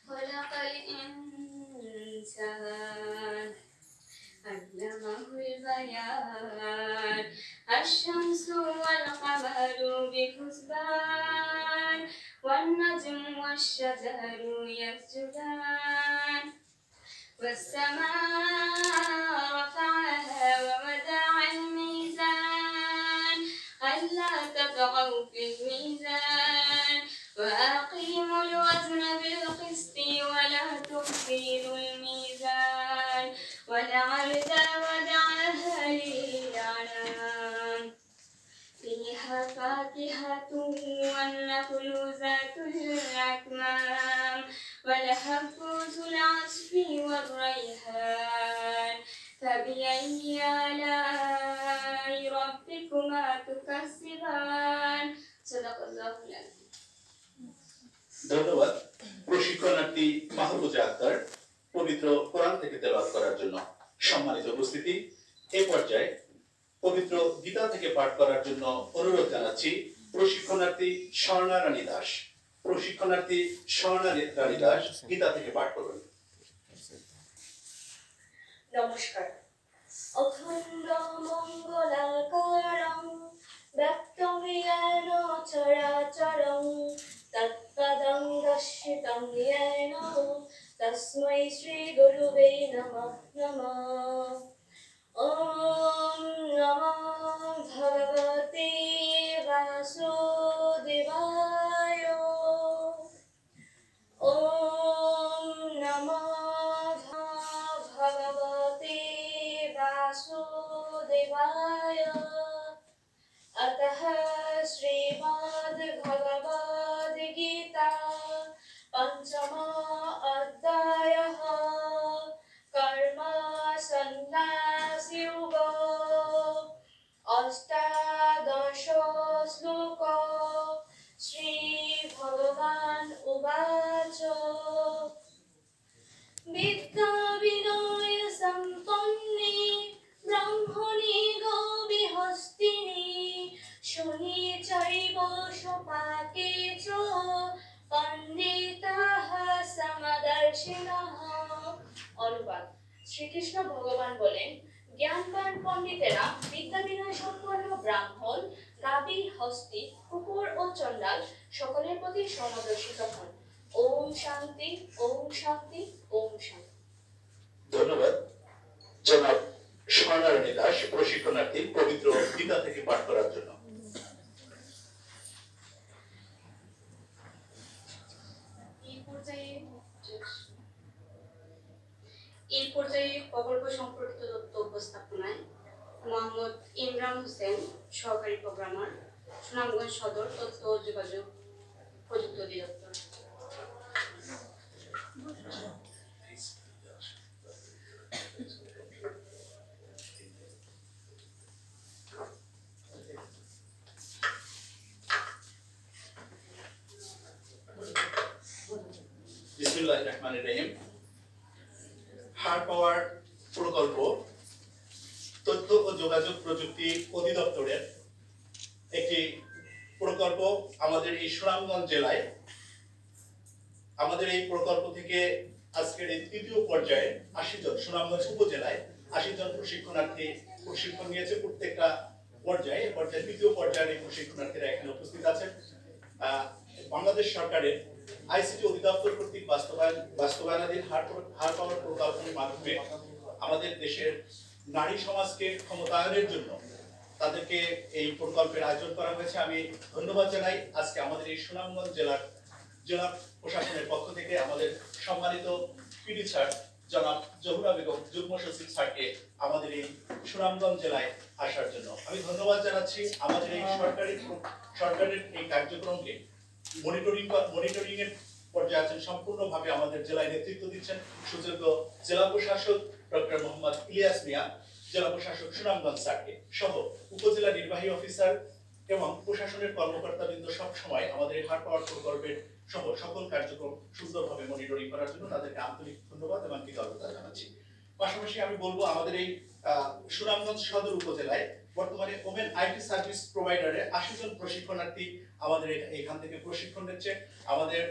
خلق الإنسان علمه البيان الشمس والقمر بحسبان والنجم والشجر يسجدان والسماء رفعها ووضع الميزان ألا تطغوا في الميزان وأقيموا الوزن بالقسط ولا تخسروا الميزان والأرض وضعها للأنام فيها فاكهة والنخل ذات الأكمام والحب ذو العصف والريحان فبأي آلاء ربكما تكذبان صدق الله العظيم ধন্যবাদ প্রশিক্ষণার্থী মাহফুজা আক্তার পবিত্র কোরআন থেকে তেলাওয়াত করার জন্য। সম্মানিত উপস্থিতি, এই পর্যায়ে পবিত্র গীতা থেকে পাঠ করার জন্য অনুরোধ জানাচ্ছি প্রশিক্ষণার্থী স্বর্ণা রানী দাস। প্রশিক্ষণার্থী স্বর্ণা রানী দাস গীতা থেকে পাঠ করবেন। নমস্কার। অখণ্ড মঙ্গলাকারং ব্যক্তং জ্ঞান চরাচরং তৎপদং দর্শিতং জ্ঞান তস্मै শ্রী গুরুবে নমঃ নমঃ। ওম নমো ভগবতে বাসুদেবায়। ওম নমো ভগবতে বাসুদেবায়। अतः श्रीमद्भगवद्गीता पंचम अध्यायः कर्म सन्न्यास योगो अष्टादश श्लोक। श्री भगवान् उवाच विद्या विनय सम्पन्ने ब्रह्मणि गोविहस्तिनि शुनि चैव सोपाके च पंडिताः समदर्शिनः। অনুবাদ। শ্রীকৃষ্ণ ভগবান বলেন, জ্ঞানবান পণ্ডিতেরা বিদ্যা বিনয় সম্পন্ন ব্রাহ্মণ, গাভী, হস্তি, কুকুর ও চণ্ডাল সকলের প্রতি সমদর্শিত হন। ওম শান্তি, ওম শান্তি, ওম শান্তি। ধন্যবাদ জনাব স্বর্ণা রানী দাস প্রশিক্ষণার্থী পবিত্র গীতা থেকে পাঠ করার জন্য। এই পর্যায়ে প্রকল্প সম্পর্কিত তথ্য উপস্থাপনায় মোহাম্মদ ইমরান হোসেন, সহকারী প্রোগ্রামার, সুনামগঞ্জ সদর তথ্য ও যোগাযোগ প্রযুক্তি অধিদপ্তর। বিসমিল্লাহির রহমানির রহিম। হার্ড পাওয়ার প্রকল্প তথ্য ও যোগাযোগ প্রযুক্তি অধিদপ্তরের একটি প্রকল্প আমাদের এই সুনামগঞ্জ জেলায়। আমাদের এই প্রকল্প থেকে আজকের এই তৃতীয় পর্যায়ে ৮০ জন, সুনামগঞ্জ উপজেলায় ৮০ জন প্রশিক্ষণার্থী প্রশিক্ষণ নিয়েছে প্রত্যেকটা পর্যায়ে। তৃতীয় পর্যায়ের এই প্রশিক্ষণার্থীরা এখানে উপস্থিত আছেন। বাংলাদেশ সরকারের আইসিটি অধিদপ্তর কর্তৃক বাস্তবায়নাধীন হার্ড পাওয়ার প্রকল্পের মাধ্যমে আমাদের দেশের নারী সমাজকে ক্ষমতায়নের জন্য তাদেরকে এই প্রকল্পের আয়োজন করা হয়েছে। আমি ধন্যবাদ জানাই আজকে আমাদের এই সুনামগঞ্জ জেলা প্রশাসনের পক্ষ থেকে আমাদের সম্মানিত পিডি স্যার জনাব জহুরা বেগম যুগ্ম সচিব স্যারকে আমাদের এই সুনামগঞ্জ জেলায় আসার জন্য আমি ধন্যবাদ জানাচ্ছি। আমাদের এই সরকারের এই কার্যক্রমকে মনিটরিং এর পর্যায়ে আছেন সম্পূর্ণভাবে আমাদের জেলায় নেতৃত্ব দিচ্ছেন সুযোগ্য জেলা প্রশাসক ডক্টর মোহাম্মদ ইলিয়াস মিয়া, জেলা প্রশাসক সুনামগঞ্জ স্যারকে সহ উপজেলা নির্বাহী অফিসার এবং প্রশাসনের কর্মকর্তাবৃন্দ সব সময় আমাদের এই হার্ড পাওয়ার প্রকল্পের সহ সকল কার্যক্রম সুন্দরভাবে মনিটরিং করার জন্য তাদেরকে আন্তরিক ধন্যবাদ এবং কৃতজ্ঞতা জানাচ্ছি। পাশাপাশি আমি বলবো আমাদের এই সুনামগঞ্জ সদর উপজেলায় বর্তমানে ওমেন আইটি সার্ভিস প্রোভাইডারে 80 জন প্রশিক্ষণার্থী আমাদের এখান থেকে প্রশিক্ষণ নিচ্ছে। আমাদের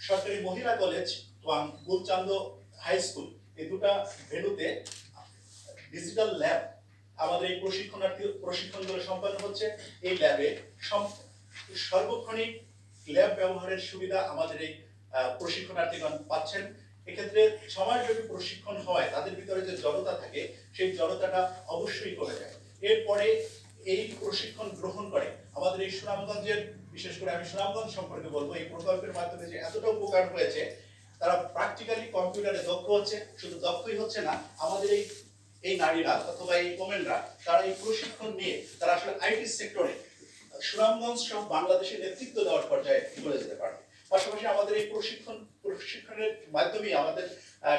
সরকারি মহিলা কলেজ এবং গুলচান্দ হাই স্কুল এই দুটা ভেন্যুতে ডিজিটাল ল্যাব আমাদের এই প্রশিক্ষণগুলো সম্পন্ন হচ্ছে। এই ল্যাবে সর্বক্ষণিক ল্যাব ব্যবহারের সুবিধা আমাদের এই প্রশিক্ষণার্থীগণ পাচ্ছেন। এক্ষেত্রে সমাজব্যাপী প্রশিক্ষণ হয়, তাদের ভিতরে যে জড়তা থাকে সেই জড়তাটা অবশ্যই কমে যায়। এরপরে এই প্রশিক্ষণ গ্রহণ করে আমাদের এই সুনামগঞ্জের, বিশেষ করে আমি সুনামগঞ্জ সম্পর্কে বলবো, এই প্রকল্পের মাধ্যমে যে এতটা উপকার হয়েছে, তারা প্র্যাকটিক্যালি কম্পিউটারে দক্ষ হচ্ছে। শুধু দক্ষই হচ্ছে না, আমাদের এই নারীরা অথবা এই ওমেনরা তারা এই প্রশিক্ষণ নিয়ে তারা আসলে আইটি সেক্টরে সুনামগঞ্জ সহ বাংলাদেশে নেতৃত্ব দেওয়ার পর্যায়ে চলে যেতে পারবে। পাশাপাশি আমাদের এই প্রশিক্ষণের মাধ্যমে আমাদের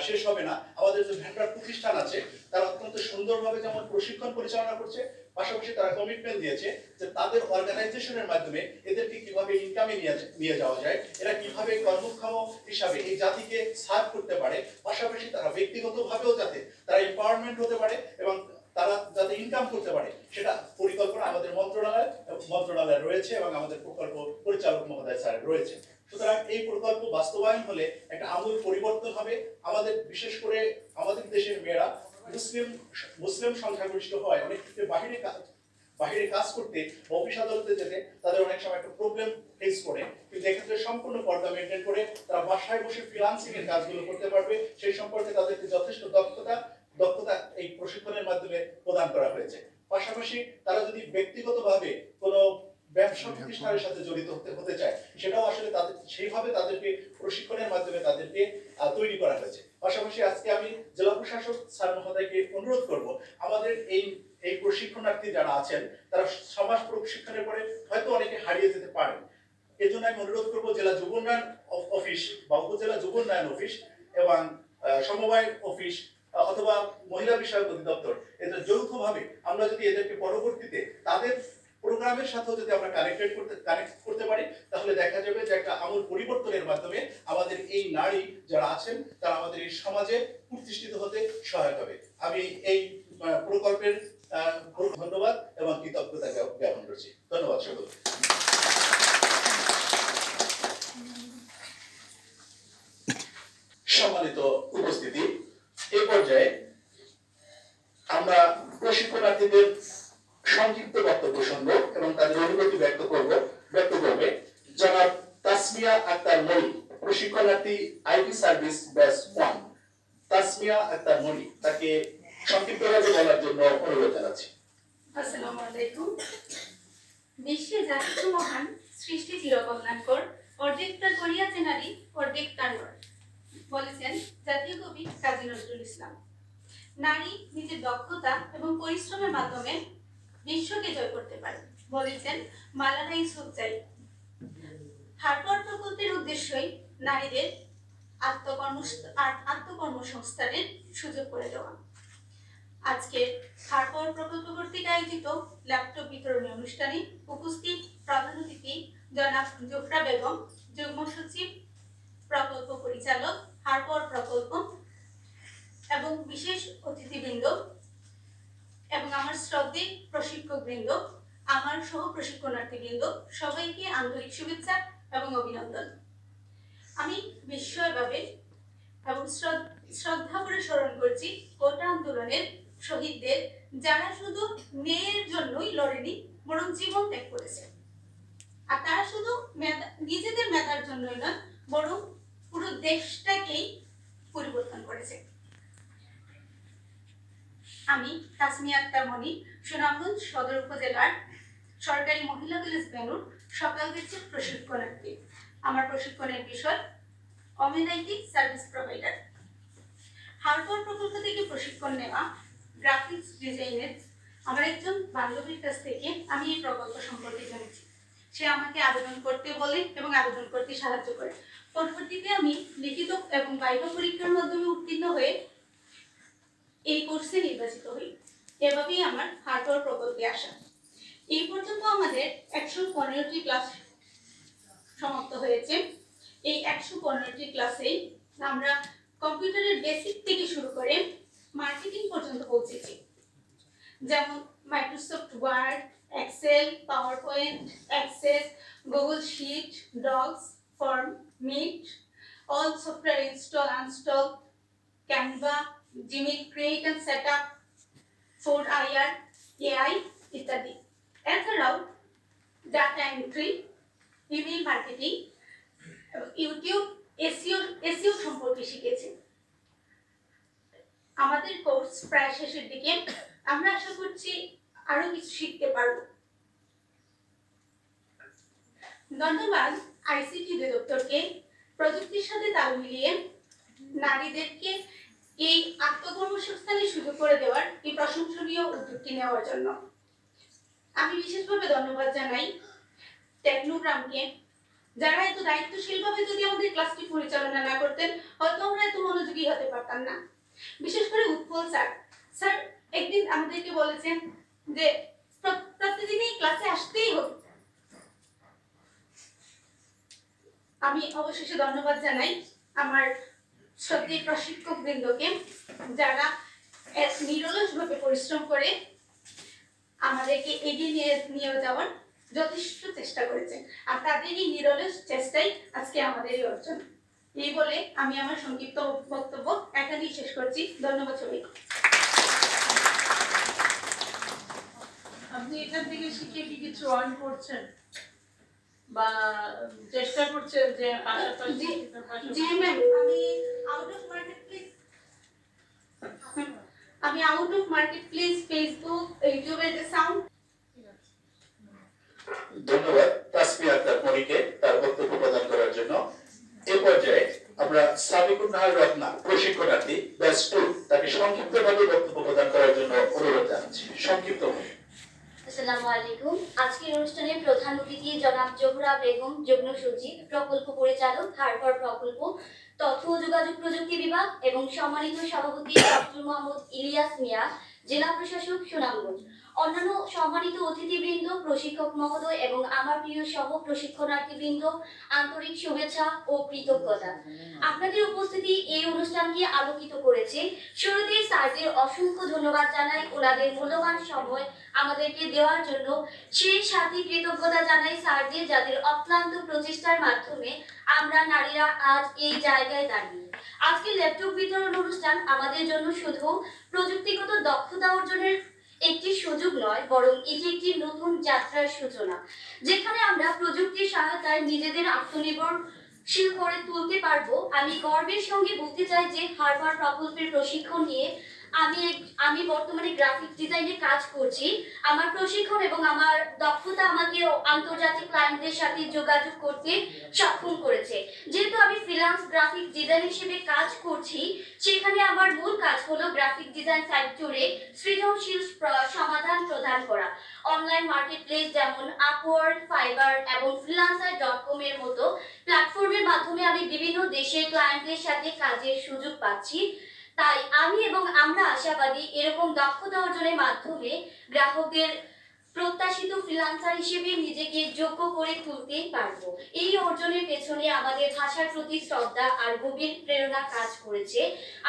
শেষ হবে না। আমাদের যে ভেন্ডার প্রতিষ্ঠান আছে তারা অত্যন্ত সুন্দরভাবে যেমন প্রশিক্ষণ পরিচালনা করছে, পাশাপাশি তারা কমিটমেন্ট দিয়েছে যে তাদের অর্গানাইজেশনের মাধ্যমে এদেরকে কিভাবে ইনকামে নিয়ে যাওয়া যায়, এরা কিভাবে কর্মক্ষম হিসাবে এই জাতিকে সার্ভ করতে পারে, পাশাপাশি তারা ব্যক্তিগতভাবেও যাতে তারা এম্পাওয়ারমেন্ট হতে পারে এবং তারা যাতে ইনকাম করতে পারে, সেটা পরিকল্পনা আমাদের মন্ত্রণালয় রয়েছে এবং আমাদের প্রকল্প পরিচালক মহোদয় স্যার রয়েছে। সুতরাং এই প্রকল্প বাস্তবায়ন হলে একটা আমূল পরিবর্তন হবে। আমাদের বিশেষ করে আমাদের দেশের মেয়েরা মুসলিম সংখ্যাগরিষ্ঠ হয়, অনেক ক্ষেত্রে বাহিরে কাজ করতে, অফিস আদালতে যেতে তাদের অনেক সময় একটা প্রবলেম ফেস করে, কিন্তু এক্ষেত্রে সম্পূর্ণ পর্দা মেনটেন করে তারা বাসায় বসে ফ্রিল্যান্সিং এর কাজগুলো করতে পারবে। সেই সম্পর্কে তাদেরকে যথেষ্ট দক্ষতা এই প্রশিক্ষণের মাধ্যমে প্রদান করা হয়েছে। পাশাপাশি তারা যদি ব্যক্তিগতভাবে কোনো ব্যবসা প্রতিষ্ঠানের সাথে জড়িত হতে চায়, সেটাও আসলে সেইভাবে তাদেরকে প্রশিক্ষণের মাধ্যমে তাদেরকে তৈরি করা হয়েছে। পাশাপাশি আজকে আমি জেলা প্রশাসক স্যার মহোদয়কে অনুরোধ করব, আমাদের এই প্রশিক্ষণার্থী যারা আছেন তারা সমাজ প্রশিক্ষণের পরে হয়তো অনেকে হারিয়ে যেতে পারেন। এজন্য আমি অনুরোধ করব জেলা যুব উন্নয়ন অফিস বা উপজেলা যুব উন্নয়ন অফিস এবং সমবায় অফিস অথবা মহিলা বিষয়ক অধিদপ্তর, এদের যৌথভাবে আমরা যদি এদেরকে পরবর্তীতে তাদের প্রোগ্রামের সাথেও যদি আমরা কানেক্ট করতে পারি, তাহলে দেখা যাবে যে একটা আমূল পরিবর্তনের মাধ্যমে আমাদের এই নারী যারা আছেন তারা আমাদের এই সমাজে প্রতিষ্ঠিত হতে সহায়ক হবে। আমি এই প্রকল্পের ধন্যবাদ এবং কৃতজ্ঞতা জ্ঞাপন করছি। ধন্যবাদ সকলকে। সম্মানিত উপস্থিতি, এই পর্যায়ে আমরা প্রশিক্ষণার্থীদের সংক্ষিপ্ত বক্তব্য শুনবো এবং তাদের অনুভূতি ব্যক্ত করবে জনাব তাসমিয়া আক্তার মনি, প্রশিক্ষণার্থী IT service batch 1। Tasmia Akter Moni, তাকে সংক্ষিপ্তভাবে বলার জন্য অনুরোধ জানাচ্ছি। আসসালামু আলাইকুম। বিশ্বে জাতির মহান সৃষ্টি চিরকল্যাণকর, অর্ধেক তার করিয়াছে নারী, অর্ধেক তার নর, বলেছেন জাতীয় কবি কাজী নজরুল ইসলাম। নারী নিজের দক্ষতা এবং পরিশ্রমের মাধ্যমে বিশ্বকে জয় করতে পারে, বলেছেন মালানা ইউসুফজাই। হারপর প্রকল্পের উদ্দেশ্যই নারীদের আত্মকর্মসংস্থানের সুযোগ করে দেওয়া। আজকে হারপর প্রকল্প কর্তৃক আয়োজিত ল্যাপটপ বিতরণী অনুষ্ঠানে উপস্থিত প্রধান অতিথি জনাব জোহরা বেগম, যুগ্ম সচিব, প্রকল্প পরিচালক, হারপর প্রকল্প, এবং বিশেষ অতিথিবৃন্দ এবং আমার শ্রদ্ধেয় প্রশিক্ষকবৃন্দ, আমার সহ প্রশিক্ষণার্থীবৃন্দ, সবাইকে আন্তরিক শুভেচ্ছা এবং অভিনন্দন। আমি বিস্ময়ভাবে এবং শ্রদ্ধা করে স্মরণ করছি কোটা আন্দোলনের শহীদদের, যারা শুধু ন্যায়ের জন্যই লড়েনি, বরং জীবন ত্যাগ করেছে। আর তারা শুধু নিজেদের মেধার জন্যই নয়, বরং পুরো দেশটাকেই পরিবর্তন করেছে। আমি তাসমিয়া আক্তার মনি, সুনামগঞ্জ সদর উপজেলার সরকারি মহিলা কলেজ বেনুর সকাল ব্যাচের প্রশিক্ষণার্থী। আমার প্রশিক্ষণের বিষয় ওমেন আইটি সার্ভিস প্রোভাইডার। হারপর প্রকল্প থেকে প্রশিক্ষণ নেওয়া গ্রাফিক্স ডিজাইনের আমার একজন বান্ধবীর কাছ থেকে আমি এই প্রকল্প সম্পর্কে জেনেছি। সে আমাকে আবেদন করতে বলে এবং আবেদন করতে সাহায্য করে। পরবর্তীতে আমি লিখিত এবং ভাইভা পরীক্ষার মাধ্যমে উত্তীর্ণ হয়ে এই কোর্সে নির্বাচিত হই। এভাবেই আমার হারপর প্রকল্পে আসা। এই পর্যন্ত আমাদের 115টি ক্লাস সমাপ্ত হয়েছে। এই 115টি ক্লাসে আমরা কম্পিউটারের বেসিক থেকে শুরু করে মার্কেটিং পর্যন্ত পৌঁছেছি। যেমন Microsoft Word, Excel, PowerPoint, Access, Google Sheet, Docs, Form, Meet, all software install, uninstall, Canva, Gmail create and set up, 4IR, AI ইত্যাদি। এছাড়াও data entry, email marketing, YouTube, SEO সম্পর্কে শিখেছি। আমাদের কোর্স প্রায় শেষের দিকে, আমরা আশা করছি আরো কিছু শিখতে পারবো। ধন্যবাদ আইসিটি অধিদপ্তরকে প্রযুক্তির সাথে তাল মিলিয়ে নারীদেরকে এই আত্মকর্মসংস্থানের সুযোগ করে দেওয়ার এই প্রশংসনীয় উদ্যোগটি নেওয়ার জন্য। আমি বিশেষভাবে ধন্যবাদ জানাই টেকনোগ্রামকে, যারা এত দায়িত্বশীলভাবে যদি আমাদের ক্লাসটি পরিচালনা না করতেন হয়তো আমরা এত মনোযোগী হতে পারতাম না। বিশেষ করে উৎপল স্যার একদিন আমাদেরকে বলেছেন যে প্রতিদিনই ক্লাসে আসতেই হবে। আমি অবশেষে ধন্যবাদ জানাই আমার শ্রদ্ধেয় প্রশিক্ষক বৃন্দকে, যারা নিরলসভাবে পরিশ্রম করে আমাদেরকে এগিয়ে নিয়ে যাওয়ার যথেষ্ট চেষ্টা করেছেন, আর তাদের এই নিরলস চেষ্টাই আজকে আমাদের এই অর্জন। এই বলে আমি আমার সংক্ষিপ্ত বক্তব্য এখানেই শেষ করছি। ধন্যবাদ সবাইকে। আপনি এখান থেকে শিখে কি কিছু আর্ন করছেন বা চেষ্টা করছেন যে পাশাপাশি জি ম্যাম, আমি out of market place Facebook, ইউটিউবের সাউন্ড। ধন্যবাদ তাসমিয়া আক্তার মনিকে তার বক্তব্য প্রদান করার জন্য। এ পর্যায়ে আমরা সাবিকুন নাহার রত্না প্রশিক্ষণার্থী ব্যাচ 2 তাকে সংক্ষিপ্তভাবে বক্তব্য প্রদান করার জন্য অনুরোধ জানাচ্ছি। সংক্ষিপ্তভাবে। আসসালামু আলাইকুম। আজকের অনুষ্ঠানে প্রধান অতিথি জনাব জোহরা বেগম, যুগ্ম সচিব, প্রকল্প পরিচালক, হারপার প্রকল্প, তথ্য ও যোগাযোগ প্রযুক্তি বিভাগ এবং সম্মানিত সভাপতি ডক্টর মোহাম্মদ ইলিয়াস মিয়া, জেলা প্রশাসক, সুনামগঞ্জ। অন্যান্য সম্মানিত অতিথিবৃন্দ, প্রশিক্ষক মহোদয় এবং আমার প্রিয় সহ প্রশিক্ষণার্থীবৃন্দ, আন্তরিক শুভেচ্ছা ও কৃতজ্ঞতা। আপনাদের উপস্থিতি এই অনুষ্ঠানকে আলোকিত করেছে। শুরুতে স্যারদের অসংখ্য ধন্যবাদ জানাই ওনাদের মূল্যবান সময় আমাদেরকে দেওয়ার জন্য। সেই সাথে কৃতজ্ঞতা জানাই স্যারদের, যাদের অক্লান্ত প্রচেষ্টার মাধ্যমে আমরা নারীরা আজ এই জায়গায় দাঁড়িয়ে। আজকে ল্যাপটপ বিতরণ অনুষ্ঠান আমাদের জন্য শুধু প্রযুক্তিগত দক্ষতা অর্জনের একটি সুযোগ নয়, বরং এটি একটি নতুন যাত্রার সূচনা, যেখানে আমরা প্রযুক্তির সহায়তায় নিজেদের আত্মনির্ভরশীল করে তুলতে পারবো। আমি গর্বের সঙ্গে বলতে চাই যে হারবার প্রকল্পের প্রশিক্ষণ নিয়ে আমি বর্তমানে গ্রাফিক ডিজাইনে কাজ করছি। আমার প্রশিক্ষণ এবং আমার দক্ষতা আমাকে আন্তর্জাতিক ক্লায়েন্টদের সাথে যোগাযোগ করতে সক্ষম করেছে। যেহেতু আমি ফ্রিল্যান্স গ্রাফিক ডিজাইন হিসেবে কাজ করছি, সেখানে আমার মূল কাজ হলো গ্রাফিক ডিজাইন সেক্টরে সৃজনশীল সমাধান প্রদান করা। অনলাইন মার্কেট প্লেস যেমন আপওয়ার্ক, ফাইবার এবং freelancer.com এর মতো প্ল্যাটফর্মের মাধ্যমে আমি বিভিন্ন দেশের ক্লায়েন্টদের সাথে কাজের সুযোগ পাচ্ছি। তাই আমি এবং আমরা আশাবাদী এরকম দক্ষতা অর্জনের মাধ্যমে গ্রাহকদের প্রত্যাশিত ফ্রিল্যান্সার হিসেবে নিজেকে যোগ্য করে তুলতে পারবো। এই অর্জনের পেছনে আমাদের ভাষার প্রতি শ্রদ্ধা আর গভীর প্রেরণা কাজ করেছে।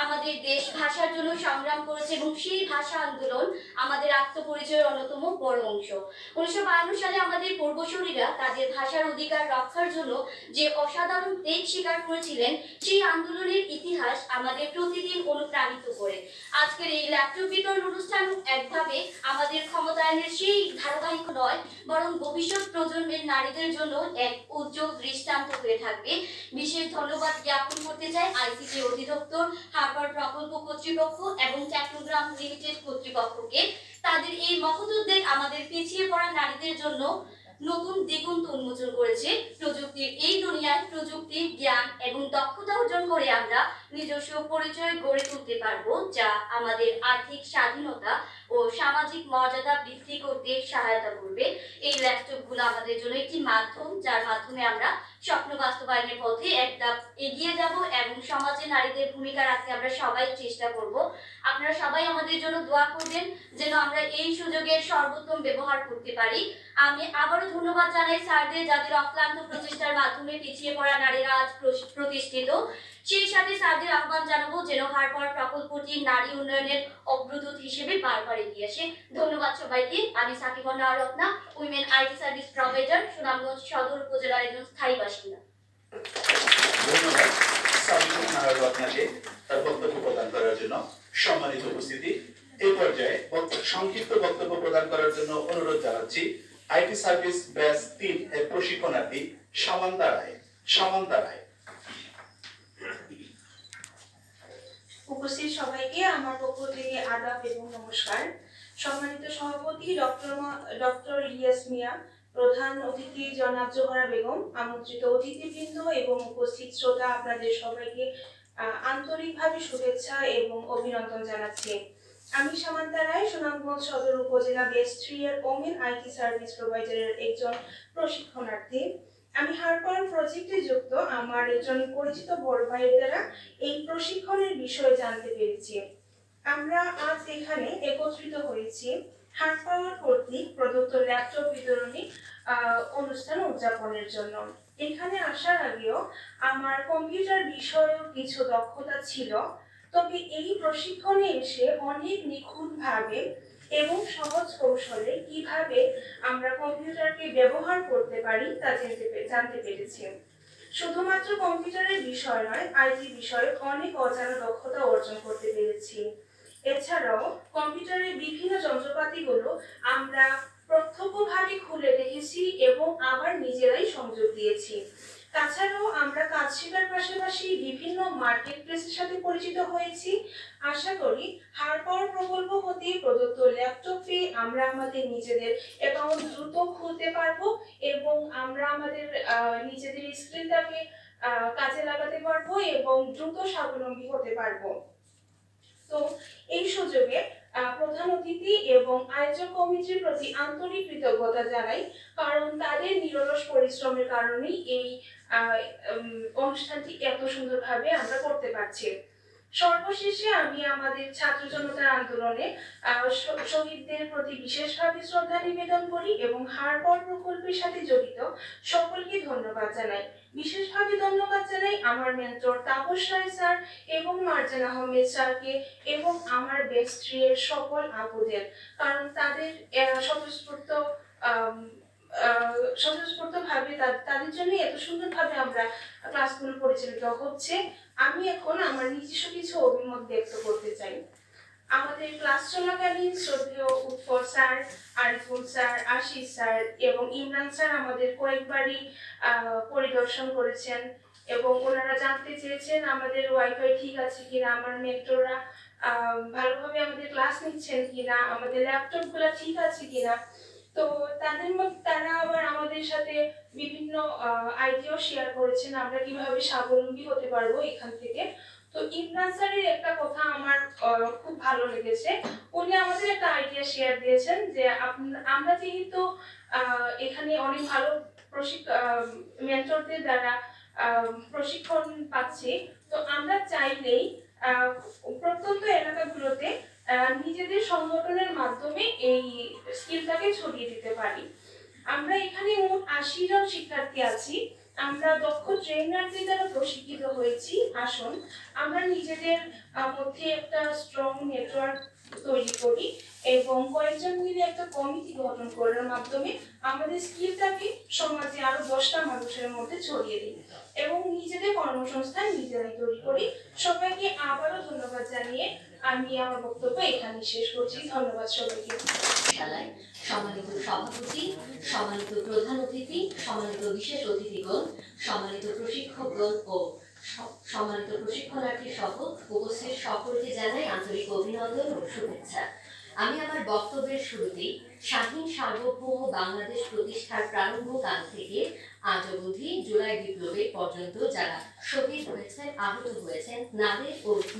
আমাদের দেশ ভাষার জন্য সংগ্রাম করেছে এবং সেই ভাষা আন্দোলন আমাদের আত্মপরিচয়ের অন্যতম বড় অংশ। 1952 সালে আমাদের পূর্বসূরীরা তাদের ভাষার অধিকার রক্ষার জন্য যে অসাধারণ ত্যাগ স্বীকার করেছিলেন, সেই আন্দোলনের ইতিহাস আমাদের প্রতিদিন অনুপ্রাণিত করে। আজকের এই ল্যাপটপ বিতরণ অনুষ্ঠান একভাবে আমাদের ক্ষমতায়নের সেই ধারাবাহিক নয়, বরং ভবিষ্যৎ প্রজন্মের নারীদের জন্য এক উজ্জ্বল দৃষ্টান্ত হয়ে থাকবে। বিশেষ ধন্যবাদ জ্ঞাপন করতে চাই আইসিটি অধিদপ্তর, হারবার প্রকল্প কর্তৃপক্ষ এবং টেকনোগ্রাম লিমিটেড কর্তৃপক্ষকে। তাদের এই মহৎ উদ্যোগ আমাদের পিছিয়ে পড়া নারীদের জন্য নতুন দিগন্ত উন্মোচন করেছে। প্রযুক্তির এই দুনিয়ায় প্রযুক্তি, জ্ঞান এবং দক্ষতা অর্জন করে আমরা নিজস্ব পরিচয় গড়ে তুলতে পারবো, যা আমাদের আর্থিক স্বাধীনতা ও সামাজিক মর্যাদা বৃদ্ধি করতে সহায়তা করবে। এই ল্যাপটপগুলো আমাদের জন্য একটি মাধ্যম, যার মাধ্যমে আমরা স্বপ্ন বাস্তবায়নের পথে এক ধাপ এগিয়ে যাব এবং সমাজে নারীদের ভূমিকা রাখতে আমরা সবাই চেষ্টা করব। আপনারা সবাই আমাদের জন্য দোয়া করবেন যেন আমরা এই সুযোগের সর্বোত্তম ব্যবহার করতে পারি। আমি আবারও ধন্যবাদ জানাই স্যারদের, যাদের অক্লান্ত প্রচেষ্টার মাধ্যমে পিছিয়ে পড়া নারীরা আজ প্রতিষ্ঠিত। সেই সাথে স্যারদের আহ্বান জানাবো যেন হারপার প্রকল্পটি নারী উন্নয়নের অগ্রদূত হিসেবে বারবার এগিয়ে আসে। ধন্যবাদ সবাইকে। আমি সাকিবন্যা Ratna, women IT service provider, Sunamganj সদর উপজেলার একজন স্থায়ী বাসিন্দা। ধন্যবাদ সাকিবন্যা রত্নাকে তার বক্তব্য প্রদান করার জন্য। সম্মানিত উপস্থিতি, এই পর্যায়ে সংক্ষিপ্ত বক্তব্য প্রদান করার জন্য অনুরোধ জানাচ্ছি আইটি সার্ভিস ব্যাচ 3 এর প্রশিক্ষণার্থী সামান্তা রায়। উপস্থিত সবাইকে আমার পক্ষ থেকে আদাব এবং নমস্কার। সম্মানিত সভাপতি ডক্টর ইলিয়াস মিয়া, প্রধান অতিথি জনাব জোহরা বেগম, আমন্ত্রিত অতিথিবৃন্দ এবং উপস্থিত শ্রোতা, আপনাদের সবাইকে আন্তরিকভাবে শুভেচ্ছা এবং অভিনন্দন জানাচ্ছি। আমি সামান্তা রায়, সুনামগঞ্জ সদর উপজেলা ব্যাচ 3 এর ওমেন আইটি সার্ভিস প্রোভাইডারের একজন প্রশিক্ষণার্থী। আমি হারপার প্রজেক্টে যুক্ত আমার একজন পরিচিত বড় ভাইয়ের দ্বারা এই প্রশিক্ষণের বিষয়ে জানতে পেরেছি। আমরা আজ এখানে একত্রিত হয়েছি হারপার কর্তৃক প্রদত্ত ল্যাপটপ বিতরণী অনুষ্ঠান উদযাপনের জন্য। এখানে আসার আগেও আমার কম্পিউটার বিষয়েও কিছু দক্ষতা ছিল, তবে এই প্রশিক্ষণে এসে অনেক নিখুঁতভাবে এবং সহজ কৌশলে কিভাবে আমরা কম্পিউটারকে ব্যবহার করতে পারি তা জানতে পেরেছি। শুধুমাত্র কম্পিউটারের বিষয় নয়, আইটি বিষয়ে অনেক অজানা দক্ষতা অর্জন করতে পেরেছি। এছাড়াও কম্পিউটারের বিভিন্ন যন্ত্রপাতিগুলো আমরা প্রত্যক্ষভাবে খুলে দেখেছি এবং আবার নিজেরাই সংযোগ দিয়েছি। তাছাড়াও আমরা কাজ শেখার পাশাপাশি বিভিন্ন মার্কেট প্লেসের সাথে পরিচিত হয়েছি। আশা করি হারপার প্রকল্প হতে প্রদত্ত ল্যাপটপে আমরা আমাদের নিজেদের অ্যাকাউন্ট দ্রুত খুলতে পারবো এবং আমরা আমাদের নিজেদের স্কিলটাকে কাজে লাগাতে পারবো এবং দ্রুত স্বাবলম্বী হতে পারবো। তো এই সুযোগে প্রধান অতিথি এবং আয়োজক কমিটির প্রতি আন্তরিক কৃতজ্ঞতা জানাই, কারণ তাদের নিরলস পরিশ্রমের কারণেই এই অনুষ্ঠানটি এত সুন্দরভাবে আমরা করতে পারছি। সর্বশেষে আমি আমাদের ছাত্র জনতার আন্দোলনে শহীদদের প্রতি বিশেষভাবে শ্রদ্ধা নিবেদন করি এবং হারপার প্রকল্পের সাথে জড়িত সকলকে ধন্যবাদ জানাই। বিশেষভাবে ধন্যবাদ জানাই আমার মেন্টর তাপস রায় স্যার এবং মার্জান আহমেদ স্যারকে এবং আমার ব্যাচ 3 এর সকল আপুদের, কারণ তাদের স্বতঃস্ফূর্তভাবে তাদের জন্য এত সুন্দরভাবে আমরা ক্লাসগুলো পরিচালিত হচ্ছে। আমি এখন আমার নিজস্ব কিছু অভিমত ব্যক্ত করতে চাই। আমাদের ক্লাস চলাকালীন শ্রদ্ধেয় Utpal sir, Ariful sir, Ashis sir এবং ইমরান স্যার আমাদের কয়েকবারই পরিদর্শন করেছেন এবং ওনারা জানতে চেয়েছেন আমাদের ওয়াইফাই ঠিক আছে কিনা, আমার মেন্টররা ভালোভাবে আমাদের ক্লাস নিচ্ছেন কিনা, আমাদের ল্যাপটপগুলো ঠিক আছে কিনা। তো তারা আবার আমাদের সাথে বিভিন্ন আইডিয়াও শেয়ার করেছেন আমরা কিভাবে স্বাবলম্বী হতে পারবো এখান থেকে। তো ইমরান স্যারের একটা কথা আমার খুব ভালো লেগেছে। উনি আমাদের একটা আইডিয়া শেয়ার দিয়েছেন যে আমরা যেহেতু এখানে অনেক ভালো মেন্টরদের দ্বারা প্রশিক্ষণ পাচ্ছি, তো আমরা চাইলেই প্রত্যন্ত এলাকাগুলোতে নিজেদের সংগঠনের মাধ্যমে এই স্কিলটাকে ছড়িয়ে দিতে পারি। আমরা এখানে মোট 80 জন শিক্ষার্থী আছি। আমরা দক্ষ ট্রেনারদের দ্বারা প্রশিক্ষিত হয়েছি। আসুন আমরা নিজেদের মধ্যে একটা স্ট্রং নেটওয়ার্ক তৈরি করি এবং কয়েকজন মিলে একটা কমিটি গঠন করার মাধ্যমে আমাদের স্কিলটাকে সমাজে আরো 10টা মানুষের মধ্যে ছড়িয়ে দিই এবং নিজেদের কর্মসংস্থান নিজেরাই তৈরি করি। সবাইকে আবারও ধন্যবাদ জানিয়ে আমি আমার বক্তব্য এখানে শেষ করছি। ধন্যবাদ সবাইকে। সম্মানিত সভাপতি, সম্মানিত প্রধান অতিথি, সম্মানিত বিশেষ অতিথিগণ, সম্মানিত প্রশিক্ষকগণ ও সম্মানিত প্রশিক্ষণার্থী সহ উপস্থিত সকলকে জানাই আন্তরিক অভিনন্দন ও শুভেচ্ছা। আমি আমার বক্তব্যের শুরুতেই স্বাধীন সার্বভৌম বাংলাদেশ প্রতিষ্ঠার প্রারম্ভকাল থেকে আজ অবধি জুলাই বিপ্লবের পর্যন্ত যারা শহীদ হয়েছেন, আহত হয়েছেন,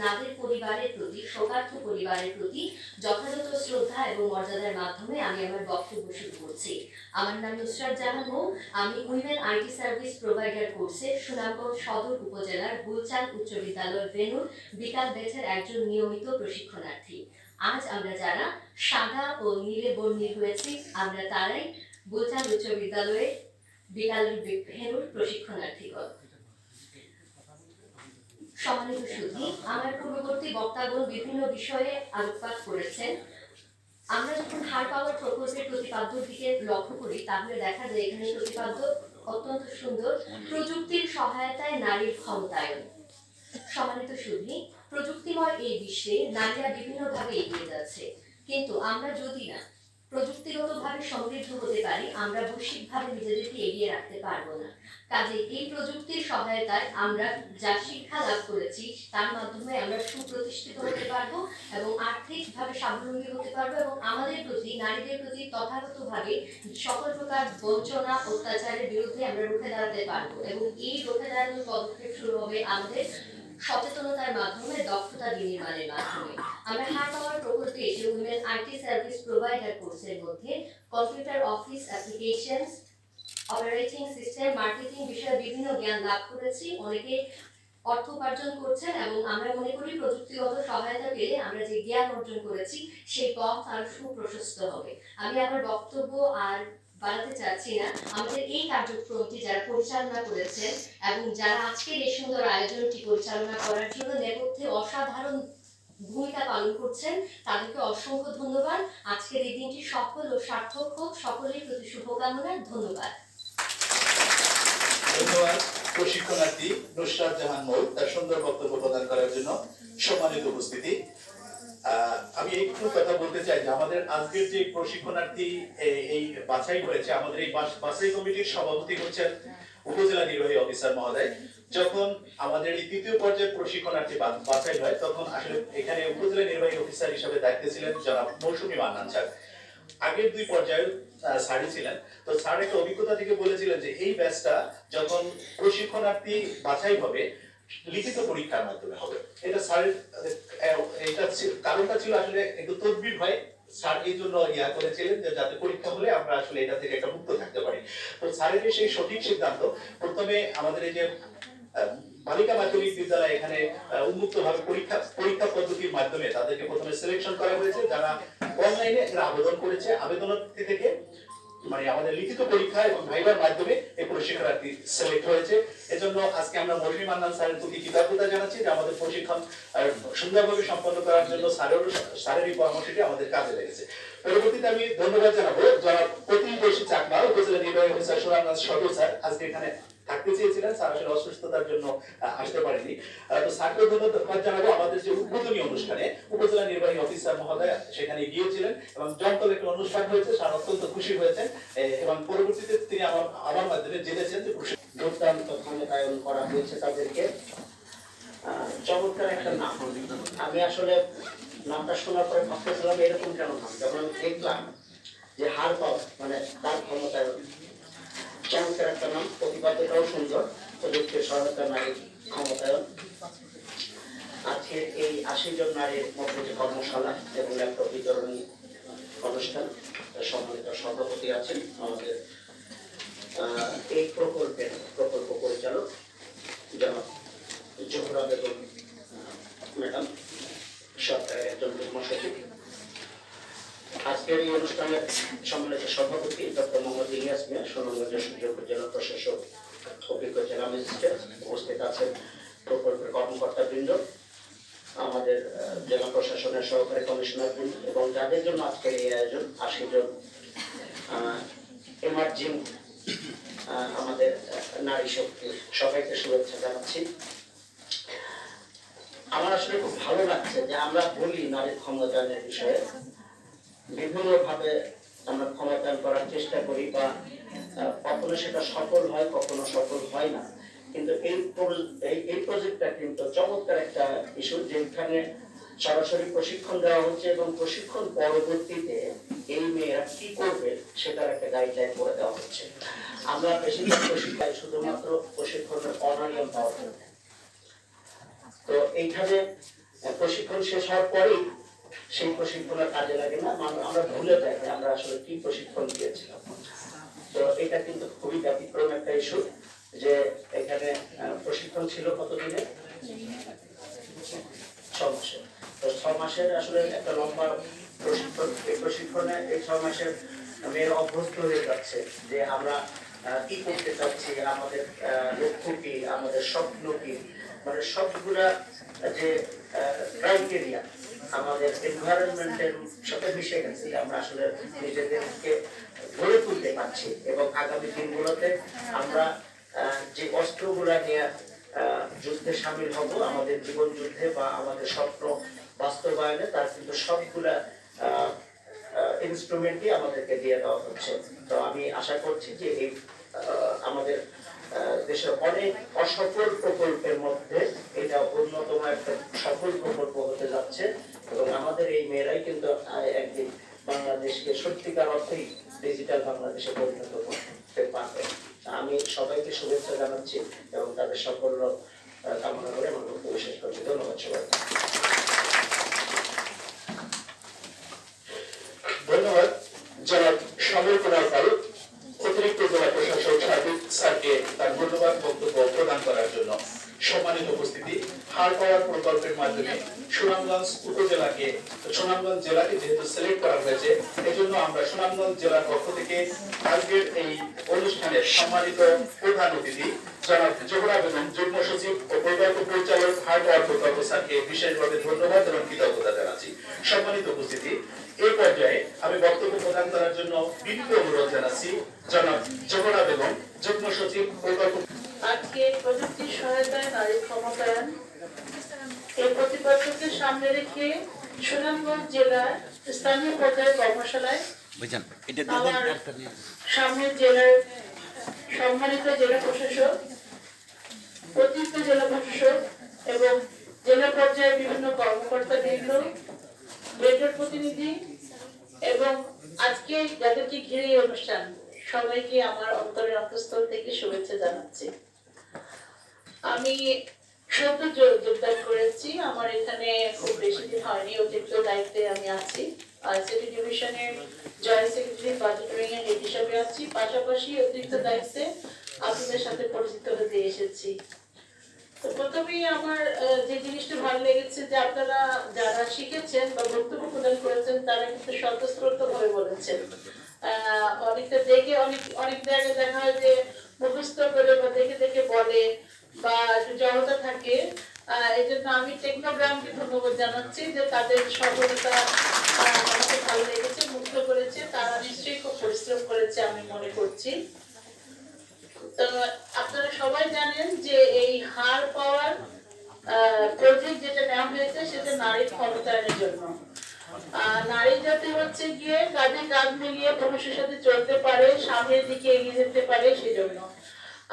নাদের পরিবারের প্রতি, শোকার্ত পরিবারের প্রতি যথাযথ শ্রদ্ধা এবং মর্যাদার মাধ্যমে আমি আমার বক্তব্য শুরু করছি। আমার নাম নুসরাত জাহান মৌ। আমি উইমেন আইটি সার্ভিস প্রোভাইডার কোর্সে সুনামগঞ্জ সদর উপজেলার গুলচান উচ্চ বিদ্যালয় ভেন্যুর বিকাল ব্যাচের একজন নিয়মিত প্রশিক্ষণার্থী। আজ আমরা যারা সাদা ও নীলে বর্ণিল হয়েছি, আমরা তারাই গুলচান উচ্চ বিদ্যালয়ের বিকাল ভেন্যুর প্রশিক্ষণার্থীগণ। সম্মানিত সুধী, আমার পূর্ববর্তী বক্তাগণ বিভিন্ন বিষয়ে আলোকপাত করেছেন। আমরা যখন হার পাওয়ার প্রকল্পের প্রতিপাদ্যর দিকে লক্ষ্য করি তাহলে দেখা যায় এখানে প্রতিপাদ্য অত্যন্ত সুন্দর, প্রযুক্তির সহায়তায় নারীর ক্ষমতায়ন। সম্মানিত সুধী, প্রযুক্তিময় এই বিশ্বে নারীরা বিভিন্নভাবে এগিয়ে যাচ্ছে, কিন্তু আমরা যদি না প্রযুক্তিগতভাবে সমৃদ্ধ হতে পারি আমরা বৈশ্বিকভাবে নিজেদেরকে এগিয়ে রাখতে পারবো না। কাজে এই প্রযুক্তির সহায়তায় আমরা যা শিক্ষা লাভ করেছি তার মাধ্যমে আমরা সুপ্রতিষ্ঠিত হতে পারবো এবং আর্থিকভাবে স্বাবলম্বী হতে পারবো এবং আমাদের প্রতি, নারীদের প্রতি তথাগতভাবে সকল প্রকার বঞ্চনা অত্যাচারের বিরুদ্ধে আমরা রুখে দাঁড়াতে পারবো এবং এই রুখে দাঁড়ানোর পদক্ষেপ শুরু হবে আমাদের সচেতনতার মাধ্যমে, দক্ষতা বিনির্মাণের মাধ্যমে। আমরা হার পাওয়ার প্রকল্পে এসে উইমেন আইটি সার্ভিস প্রোভাইডার কোর্সের মধ্যে computer office applications, operating system, marketing বিষয়ে বিভিন্ন জ্ঞান লাভ করেছি, অনেকে অর্থ উপার্জন করছেন এবং আমরা মনে করি প্রযুক্তিগত সহায়তা পেলে আমরা যে জ্ঞান অর্জন করেছি সেই পথ আরো সুপ্রশস্ত হবে। আমি আমার বক্তব্য আর বাড়াতে চাচ্ছি না। আমাদের এই কার্যক্রমটি যারা পরিচালনা করেছেন এবং যারা আজকের এই সুন্দর আয়োজনটি পরিচালনা করার জন্য নেপথ্যে অসাধারণ ভূমিকা পালন করছেন তাদেরকে অসংখ্য ধন্যবাদ। আজকের এই দিনটি সফল ও সার্থক হোক, সকলের প্রতি শুভকামনা। ধন্যবাদ। ধন্যবাদ প্রশিক্ষণার্থী নুসরাত জাহান মৌ তার সুন্দর বক্তব্য প্রদান করার জন্য। সম্মানিত উপস্থিতি, আমি একটু কথা বলতে চাই যে আমাদের আজকের যে প্রশিক্ষণার্থী এই বাছাই হয়েছে, আমাদের এই বাছাই কমিটির সভাপতি হচ্ছেন উপজেলা নির্বাহী অফিসার মহোদয়। যখন আমাদের এই তৃতীয় পর্যায়ের প্রশিক্ষণার্থী বাছাই হয় তখন আসলে এখানে উপজেলা নির্বাহী অফিসার হিসেবে দায়িত্বে ছিলেন জনাব মৌসুমী মান্নান স্যার। আগের দুই পর্যায়ে স্যারই ছিলেন। তো স্যার একটা অভিজ্ঞতা থেকে বলেছিলেন যে এই ব্যাচটা যখন প্রশিক্ষণার্থী বাছাই হবে লিখিত পরীক্ষার মাধ্যমে হবে। এটা স্যারের এটা কারণটা ছিল আসলে একটু তদবির হয়, স্যার এই জন্য ইয়া করেছিলেন যে যাতে পরীক্ষা হলে আমরা আসলে এটা থেকে একটা মুক্ত থাকতে পারি। তো স্যারের সেই সঠিক সিদ্ধান্ত, প্রথমে আমাদের এই যে বালিকা মাধ্যমিক বিদ্যালয় এখানে উন্মুক্ত ভাবে পরীক্ষা পদ্ধতির মাধ্যমে তাদেরকে প্রথমে সিলেকশন করা হয়েছে, যারা অনলাইনে আবেদন করেছে। আবেদনার্থী থেকে মানে আমাদের লিখিত পরীক্ষা এবং ভাইবার মাধ্যমে এই প্রশিক্ষণার্থী সিলেক্ট হয়েছে। এজন্য আজকে আমরা মৌসুমী মান্নান স্যারের প্রতি কৃতজ্ঞতা জানাচ্ছি যে আমাদের প্রশিক্ষণ সুন্দরভাবে সম্পন্ন করার জন্য স্যারের এই পরামর্শটি আমাদের কাজে লেগেছে। পরবর্তীতে আমি ধন্যবাদ জানাবো যারা প্রতিবেশী চাকমা উপজেলা নির্বাহী অফিসার সুনামগঞ্জ সদর স্যার আজকে এখানে থাকতে চেয়েছিলেন, স্যার আসলে অসুস্থতার জন্য আসতে পারেনি। তো স্যারকে ধন্যবাদ জানাবো। আমাদের যে উদ্বোধনী অনুষ্ঠানে উপজেলা নির্বাহী অফিসার মহোদয় সেখানে গিয়েছিলেন এবং জমকালো একটা অনুষ্ঠান হয়েছে, স্যার অত্যন্ত খুশি হয়েছেন এবং পরবর্তীতে তিনি আমার মাধ্যমে জেনেছেন যে দুর্দান্ত ক্ষমতায়ন করা হয়েছে তাদেরকে। চমৎকার একটা নাম। আমি আসলে নামটা শোনার পরে ভাবতেছিলাম এরকম কেন নাম, যখন আমি দেখলাম যে হার পাওয়া মানে তার ক্ষমতায়ন, চমৎকার একটা নাম। প্রতিপাদ্যটাও সুন্দর, প্রযুক্তির সহায়তা নারীর ক্ষমতায়ন। আজকে এই 80 জন নারীর মধ্যে যে কর্মশালা এবং ল্যাপটপ বিতরণী অনুষ্ঠান, সম্মানিত সভাপতি আছেন আমাদের এই প্রকল্পের প্রকল্প পরিচালক জনাব জোহরা বেগম ম্যাডাম, সরকারের একজন যুগ্ম সচিব। আজকের এই অনুষ্ঠানের সম্মানিত সভাপতি ডক্টর মোহাম্মদ ইলিয়াস মিয়া, সুনামগঞ্জের সুযোগ্য জেলা প্রশাসক, অভিজ্ঞ জেলা ম্যাজিস্ট্রেট, উপস্থিত আছেন প্রকল্পের কর্মকর্তা বৃন্দ, আমাদের জেলা প্রশাসনের সহকারী কমিশনার বৃন্দ এবং যাদের জন্য আজকের এই আয়োজন 80 জন এমার্জিং আমাদের নারী শক্তি, সবাইকে শুভেচ্ছা জানাচ্ছি। আমার আসলে খুব ভালো লাগছে যে আমরা বলি নারীর ক্ষমতায়নের বিষয়ে, বিভিন্ন ভাবে আমরা ক্ষমতায়ন করার চেষ্টা করি বা কখনো সেটা সফল হয় কখনো সফল হয় না, কিন্তু এই প্রজেক্টটা কিন্তু চমৎকার একটা ইস্যু, যেখানে সরাসরি প্রশিক্ষণ দেওয়া হচ্ছে এবং প্রশিক্ষণ পরবর্তীতে এই মেয়েরা কি করবে সেটার একটা গাইডলাইন করে দেওয়া হচ্ছে। আমরা বেশিরভাগ প্রশিক্ষণ শুধুমাত্র প্রশিক্ষণের অনিয়ম পাওয়া যায়। তো এইখানে প্রশিক্ষণ শেষ হওয়ার পরেই সেই প্রশিক্ষণের কাজে লাগে না, আমরা ভুলে যাই যে আমরা আসলে কি প্রশিক্ষণ দিয়েছিলাম। তো এটা কিন্তু খুবই ব্যতিক্রম একটা ইস্যু যে এখানে প্রশিক্ষণ ছিল কতদিনে, 6 মাসে। তো 6 মাসের আসলে একটা লম্বা প্রশিক্ষণ। এই প্রশিক্ষণে এই 6 মাসের মেয়েরা অভ্যস্ত হয়ে যাচ্ছে যে আমরা কি করতে চাচ্ছি, আমাদের লক্ষ্য কি, আমাদের স্বপ্ন কি, মানে সবগুলা যে ক্রাইটেরিয়া আমাদের এনভায়রনমেন্টের সাথে মিশে গেছে, আমরা আসলে নিজেদেরকে গড়ে তুলতে পারছি এবং আগামী দিনগুলোতে আমরা যে অস্ত্রগুলা নিয়ে যুদ্ধে সামিল হব, আমাদের জীবন যুদ্ধে বা আমাদের স্বপ্ন বাস্তবায়নে, তার কিন্তু সবগুলা ইনস্ট্রুমেন্টই আমাদেরকে দিয়ে দেওয়া হচ্ছে। তো আমি আশা করছি যে এই আমাদের দেশের অনেক অসফল প্রকল্পের মধ্যে এটা অন্যতম একটা সফল প্রকল্প হতে যাচ্ছে এবং আমাদের এই মেয়েরাই কিন্তু একদিন বাংলাদেশকে সত্যিকার অর্থেই ডিজিটাল বাংলাদেশে পরিণত করতে পারবে। আমি সবাইকে শুভেচ্ছা জানাচ্ছি এবং তাদের সাফল্য কামনা করে আমার বক্তব্য শেষ করছি। ধন্যবাদ সবাইকে। ধন্যবাদ জনাব সমর কুমার পাল, অতিরিক্ত জেলা প্রশাসক সার্বিক স্যারকে তার মূল্যবান বক্তব্য প্রদান করার জন্য। সম্মানিত উপস্থিতি, হাড় পাওয়ার প্রকল্পের মাধ্যমে সুনামগঞ্জ উপজেলাকে, সুনামগঞ্জ জেলাকে যেহেতু সিলেক্ট করা হয়েছে, এজন্য আমরা সুনামগঞ্জ জেলার পক্ষ থেকে আজকের এই অনুষ্ঠানের সম্মানিত প্রধান অতিথি জনাব জোহরা বেগম, যুগ্ম সচিব ও প্রকল্প পরিচালক, হাড় পাওয়ার প্রকল্প স্যারকে বিশেষভাবে ধন্যবাদ এবং কৃতজ্ঞতা জানাচ্ছি। সম্মানিত উপস্থিতি, এই পর্যায়ে আমি বক্তব্য প্রদান করার জন্য বিনীত অনুরোধ জানাচ্ছি জনাব জোহরা বেগম, যুগ্ম সচিব প্রকল্প। আজকে প্রযুক্তির সহায়তায় নারী ক্ষমতায়ন এই প্রতিপাদ্যকে সামনে রেখে সুনামগঞ্জ জেলার স্থানীয় পর্যায়ে কর্মশালায় আমার সামনের জেলার সম্মানিত জেলা প্রশাসক, অতিরিক্ত জেলা প্রশাসক এবং জেলা পর্যায়ে বিভিন্ন কর্মকর্তা বৃন্দ, রেডিওর প্রতিনিধি এবং আজকে যাদেরকে ঘিরে এই অনুষ্ঠান, সবাইকে আমার অন্তরের অন্তঃস্থল থেকে শুভেচ্ছা জানাচ্ছি। আমি সদ্য যোগদান করেছি, আমার এখানে খুব বেশি দিন হয়নি, অতিরিক্ত দায়িত্বে আমি আছি। আইসিটি ডিভিশনের জয়েন্ট সেক্রেটারি বাজেটরিং এর হেড হিসাবে আছি, পাশাপাশি অতিরিক্ত দায়িত্বে আপনাদের সাথে পরিচিত হতে এসেছি। তো প্রথমেই আমার যে জিনিসটা ভালো লেগেছে যে আপনারা যারা শিখেছেন বা বক্তব্য প্রদান করেছেন তারা কিন্তু স্বতঃস্ফূর্ত ভাবে বলেছেন। অনেকটা দেখে অনেক জায়গায় দেখা হয় যে মুখস্থ করে বা দেখে দেখে বলে বা একটু জড়তা থাকে। এই জন্য আমি টেকনোগ্রামকে ধন্যবাদ জানাচ্ছি যে তাদের সফলতা আমাকে ভালো লেগেছে, মুগ্ধ করেছে। তারা নিশ্চয়ই খুব পরিশ্রম করেছে আমি মনে করছি। তো আপনারা সবাই জানেন যে এই হাড় পাওয়ার প্রজেক্ট যেটা নেওয়া হয়েছে সেটা নারী ক্ষমতায়নের জন্য। নারী যাতে হচ্ছে গিয়ে কাঁধে কাঁধ মিলিয়ে পুরুষের সাথে চলতে পারে, সামনের দিকে এগিয়ে যেতে পারে, সেজন্য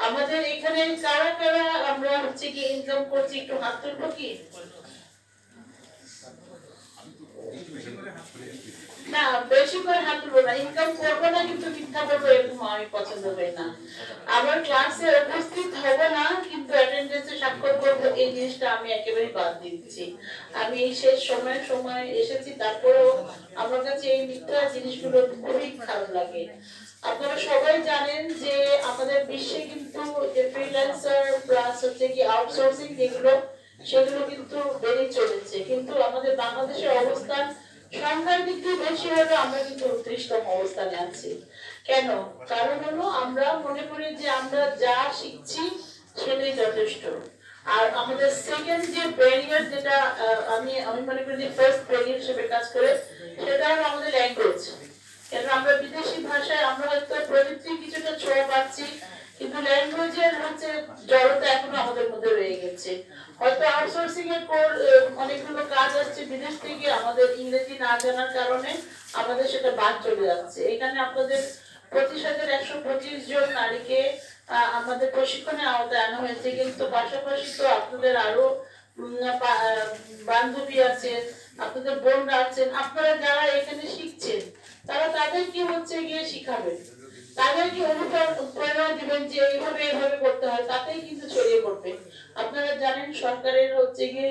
আমাদের এখানে কারা কারা আমরা হচ্ছে কি ইনকাম করছি একটু হাত তুলবো কি? না, বেশি করে হাত তুলবো না, ইনকাম করবো না কিন্তু মিথ্যা বলবো এরকম আমি পছন্দ করি না। আমার ক্লাসে উপস্থিত হবো না কিন্তু অ্যাটেন্ডেন্সে স্বাক্ষর করবো, এই জিনিসটা আমি একেবারে বাদ দিচ্ছি। আমি শেষ সময় এসেছি, তারপরেও আমার কাছে এই মিথ্যা জিনিসগুলো খুবই খারাপ লাগে। আপনারা সবাই জানেন যে আমাদের বিশ্বে কিন্তু যে ফ্রিল্যান্সার প্লাস হচ্ছে কি আউটসোর্সিং যেগুলো, সেগুলো কিন্তু বেড়ে চলেছে, কিন্তু আমাদের বাংলাদেশের অবস্থান সংখ্যার দিক দিয়ে বেশি হলে আমরা কিন্তু ৩৯তম অবস্থানে আছি। কেন? কারণ হলো আমরা মনে করি যে আমরা যা শিখছি সেটাই যথেষ্ট। আর আমাদের সেকেন্ড যে ব্যারিয়ার, যেটা আমি মনে করি যে ফার্স্ট ব্যারিয়ার হিসেবে কাজ করে, সেটা হলো আমাদের ল্যাঙ্গুয়েজ। কেন আমরা বিদেশি ভাষায় আমরা হয়তো প্রযুক্তি কিছুটা ছোঁয়া পাচ্ছি, কিন্তু ল্যাঙ্গুয়েজের হচ্ছে জড়তা এখনো আমাদের মধ্যে রয়ে গেছে। হয়তো আউটসোর্সিং এর অনেকগুলো কাজ আসছে বিদেশ থেকে, আমাদের ইংরেজি না জানার কারণে আমাদের সেটা বাদ চলে যাচ্ছে। এখানে আপনাদের ২৫,১২৫ জন নারীকে আমাদের প্রশিক্ষণে আওতায় আনা হয়েছে, কিন্তু পাশাপাশি তো আপনাদের আরো বান্ধবী আছেন, আপনাদের বোনরা আছেন, আপনারা যারা এখানে শিখছেন তারা তাদেরকে হচ্ছে গিয়ে শিখাবেন, তাদেরকে অনুপ্রেরণা দিবেন যে এইভাবে এইভাবে করতে হয়, তাতেই কিন্তু ছড়িয়ে পড়বে। আপনারা জানেন সরকারের হচ্ছে গিয়ে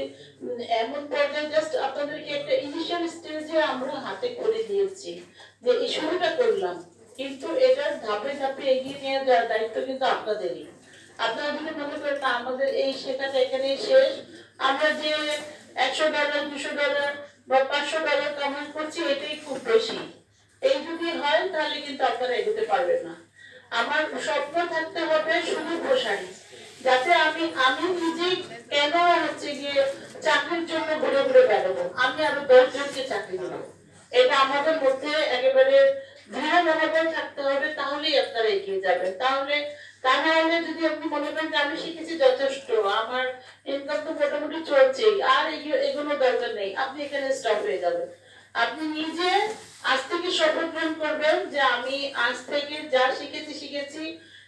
এমন পর্যায়ে জাস্ট আপনাদেরকে একটা ইনিশিয়াল স্টেজে আমরা হাতে করে দিয়েছি যে এই শুরুটা করলাম, কিন্তু এটার ধাপে ধাপে এগিয়ে নিয়ে যাওয়ার দায়িত্ব কিন্তু আপনাদেরই। আপনারা যদি মনে করেন না আমাদের এই শেখাটা এখানে শেষ, আমরা যে $100, $200 বা $500 কামাই করছি এটাই খুব বেশি, এই যদি হয় তাহলে কিন্তু আপনারা এগোতে পারবেন না। আমার স্বপ্ন থাকতে হবে শুধু প্রসারী, যাতে আমি নিজেই কেন ঘুরে ঘুরে বেড়াবো, আমি আরো 10 জনকে চাকরি দেবো। এটা আমাদের মধ্যে একেবারে দৃঢ় মনোবল থাকতে হবে, তাহলেই আপনারা এগিয়ে যাবেন। তাহলে তা না হলে যদি আপনি মনে করেন যে আমি শিখেছি যথেষ্ট, আমার ইনকাম তো মোটামুটি চলছেই, আর এগুলো দরকার নেই, আপনি এখানে স্টপ হয়ে যাবেন। আপনি নিজে আজ থেকে শপথ গ্রহণ করবেন যে আমি আজ থেকে যা শিখেছি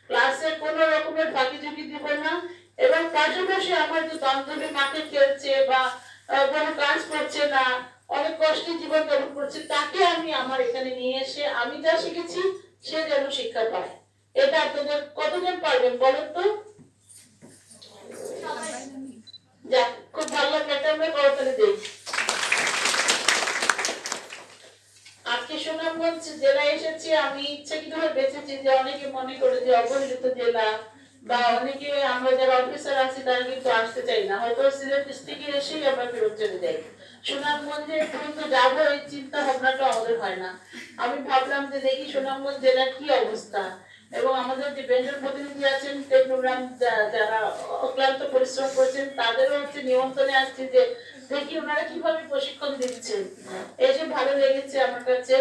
ক্লাসে কোনো রকমের ফাঁকি ঝুঁকি দিব না, এবং পাশাপাশি আমার যে বান্ধবী মাঠে খেলছে বা কোনো কাজ করছে না, অনেক কষ্টে জীবন যাপন করছে, তাকে আমি আমার এখানে নিয়ে এসে আমি যা শিখেছি সে যেন শিক্ষা পায়। এটা আপনাদের কতজন পারবেন বলেন তো? যাক, খুব ভালো লাগলো, এটা আমরা করতালি দিই। আজকে সুনামগঞ্জ জেলায় এসেছি, আমি ইচ্ছাকৃতভাবে বেছেছি যে অনেকে মনে করে যে অবহেলিত জেলা, বা অনেকে আমরা যারা অফিসার আছি তারা কিন্তু আসতে চাই না, হয়তো সিলেট ডিস্ট্রিক্টে এসেই আমরা ফেরত চলে যাই। সুনামগঞ্জে পর্যন্ত যাবো এই চিন্তা ভাবনাটা আমাদের হয় না। আমি ভাবলাম যে দেখি সুনামগঞ্জ জেলার কি অবস্থা, এবং আমাদের যে বেঞ্জর প্রতিনিধি আছেন টেকনোগ্রাম যারা অক্লান্ত পরিশ্রম করছেন তাদেরও হচ্ছে নিমন্ত্রণে আসছে যে দেখি ওনারা কিভাবে প্রশিক্ষণ দিচ্ছেন। এই যে ভালো লেগেছে আমার কাছে।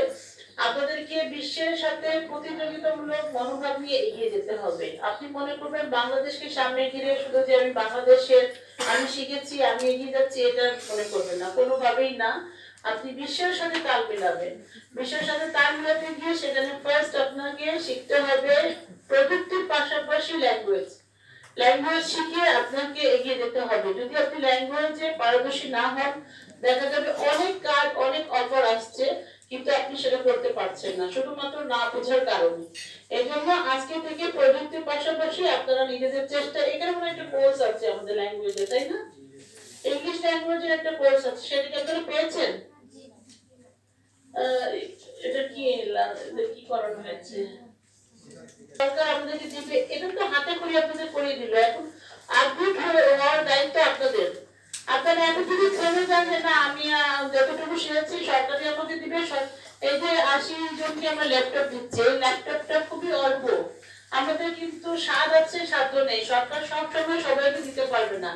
আপনাদেরকে বিশ্বের সাথে প্রতিযোগিতামূলক মনোভাব নিয়ে এগিয়ে যেতে হবে। আপনি মনে করবেন বাংলাদেশকে সামনে ঘিরে শুধু যে আমি বাংলাদেশের আমি শিখেছি আমি এগিয়ে যাচ্ছি, এটা মনে করবেন না, কোনোভাবেই না। আপনি বিশ্বের সাথে তাল মিলাবেন। বিশ্বের সাথে তাল মিলাতে গিয়ে সেখানে ফার্স্ট আপনাকে শিখতে হবে প্রযুক্তির পাশাপাশি ল্যাঙ্গুয়েজ শিখে আপনাকে এগিয়ে যেতে হবে। যদি আপনি ল্যাঙ্গুয়েজে পারদর্শী না হন, দেখা যাবে অনেক কাজ অনেক অফার আসছে কিন্তু আপনি সেটা করতে পারছেন না, শুধুমাত্র না বোঝার কারণে। এই জন্য আজকে থেকে প্রযুক্তির পাশাপাশি আপনারা নিজেদের চেষ্টা, এখানে মনে একটা কোর্স আছে আমাদের ল্যাঙ্গুয়েজে, তাই না? ইংলিশ ল্যাঙ্গুয়েজের একটা কোর্স আছে, সেটা কি আপনারা পেয়েছেন? এটা কি করানো হয়েছে? সরকার আপনাদেরকে দিবে, এটা তো হাতে করে আপনাদের করিয়ে দিল। এখন আপডেট হওয়ার দায়িত্ব আপনাদের। আপনারা এখন যদি ছেড়ে যান যে না আমি যতটুকু শিখেছি সরকারি আমাকে দিবে, এই যে 80 জনকে আমরা ল্যাপটপ দিচ্ছি, এই ল্যাপটপটা খুবই অল্প। আমাদের কিন্তু স্বাদ আছে, সাধ্য নেই, সরকার সবসময় সবাইকে দিতে পারবে না।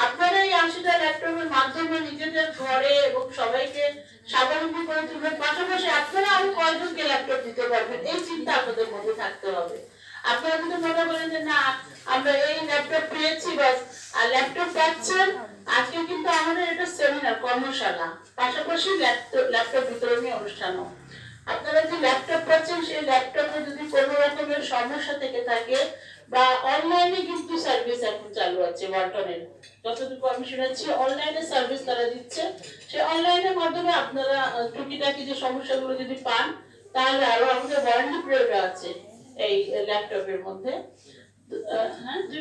আপনারা এই 80টা ল্যাপটপের মাধ্যমে নিজেদের ঘরে এবং সবাইকে স্বাবলম্বী করে তুলবেন, পাশাপাশি আপনারা আরো কয়জনকে ল্যাপটপ দিতে পারবেন এই চিন্তা আপনাদের মধ্যে থাকতে হবে। আপনারা যদি মনে করেন যে না আমরা এই ল্যাপটপ পেয়েছি বাস, আর ল্যাপটপ পাচ্ছেন, আজকে কিন্তু আমাদের এটা সেমিনার কর্মশালা, পাশাপাশি ল্যাপটপ বিতরণী অনুষ্ঠানও। আপনারা যে ল্যাপটপ পাচ্ছেন সেই ল্যাপটপে যদি কোনো রকমের সমস্যা থেকে থাকে, বা অনলাইনে কিন্তু সার্ভিস এখন চালু আছে ওয়ালটনের, যতটুকু আমি শুনেছি অনলাইনে সার্ভিস তারা দিচ্ছে। সেই অনলাইনের মাধ্যমে আপনারা টুকিটাকি যে সমস্যাগুলো যদি পান, তাহলে আরো আমাদের ওয়ারেন্টি পিরিয়ড আছে এই ল্যাপটপের মধ্যে। হ্যাঁ, 2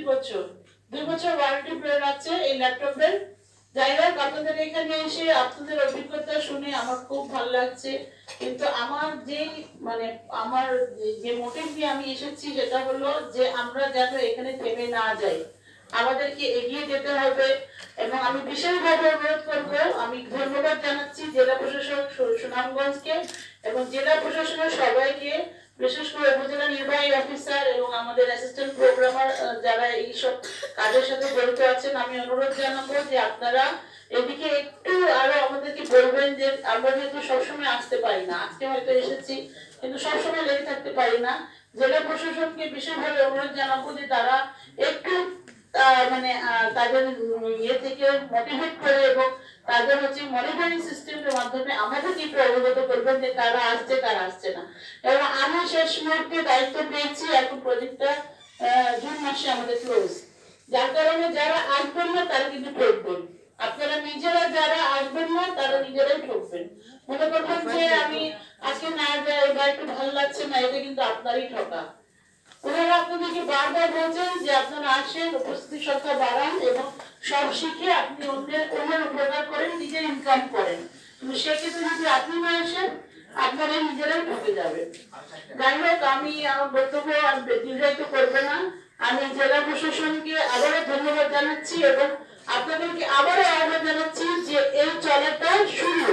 বছর ওয়ারেন্টি পিরিয়ড আছে এই ল্যাপটপের। যাই হোক, আপনাদের এখানে এসে আপনাদের অভিজ্ঞতা শুনে আমার খুব ভালো লাগছে, কিন্তু আমার যে মোটিভ নিয়ে আমি এসেছি সেটা হলো যে আমরা যেন এখানে থেমে না যাই, আমাদেরকে এগিয়ে যেতে হবে। এবং আমি বিশেষভাবে অনুরোধ করবো, আমি ধন্যবাদ জানাচ্ছি জেলা প্রশাসক সুনামগঞ্জকে এবং জেলা প্রশাসনের সবাইকে, বিশেষ করে উপজেলা নির্বাহী অফিসার এবং আমাদের অ্যাসিস্ট্যান্ট প্রোগ্রামার যারা এইসব কাজের সাথে জড়িত আছেন। আমি অনুরোধ জানাবো যে আপনারা এদিকে একটু আরো আমাদেরকে বলবেন যে আমরা যেহেতু সবসময় আসতে পারি না, আজকে হয়তো এসেছি কিন্তু সবসময় লেগে থাকতে পারি না, জেলা প্রশাসনকে বিশেষভাবে অনুরোধ জানাবো যে তারা একটু তাদের ইয়ে থেকে মোটিভেট করে এবং তাদের হচ্ছে মনিটরিং সিস্টেমের মাধ্যমে আমাদেরকে একটু অবগত করবেন যে কারা আসছে কারা আসছে না। এবং আমি শেষ মুহূর্তে দায়িত্ব পেয়েছি, এখন প্রজেক্টটা জুন মাসে আমাদের ক্লোজ, যার কারণে যারা আসবেন না তারা কিন্তু ঠকবেন। আপনারা নিজেরা যারা আসবেন না তারা নিজেরাই ঠকবেন। মনে করবেন যে আমি আজকে না যাই বা একটু ভালো লাগছে না, এটা কিন্তু আপনারই ঠকা। ওনারা আপনাদেরকে বারবার বলছেন যে আপনারা আসেন, উপস্থিতির সংখ্যা বাড়ান এবং সব শিখে আপনি অন্যের উপকার করেন, নিজের ইনকাম করেন। কিন্তু সেক্ষেত্রে যদি আপনি না আসেন আপনারা নিজেরাই ঠকে যাবেন। যাই হোক, আমি আমার বক্তব্য দীর্ঘায়িত করবো না। আমি জেলা প্রশাসনকে আবারও ধন্যবাদ জানাচ্ছি এবং আপনাদেরকে আবারও আহ্বান জানাচ্ছি যে এই চলাটা শুরু।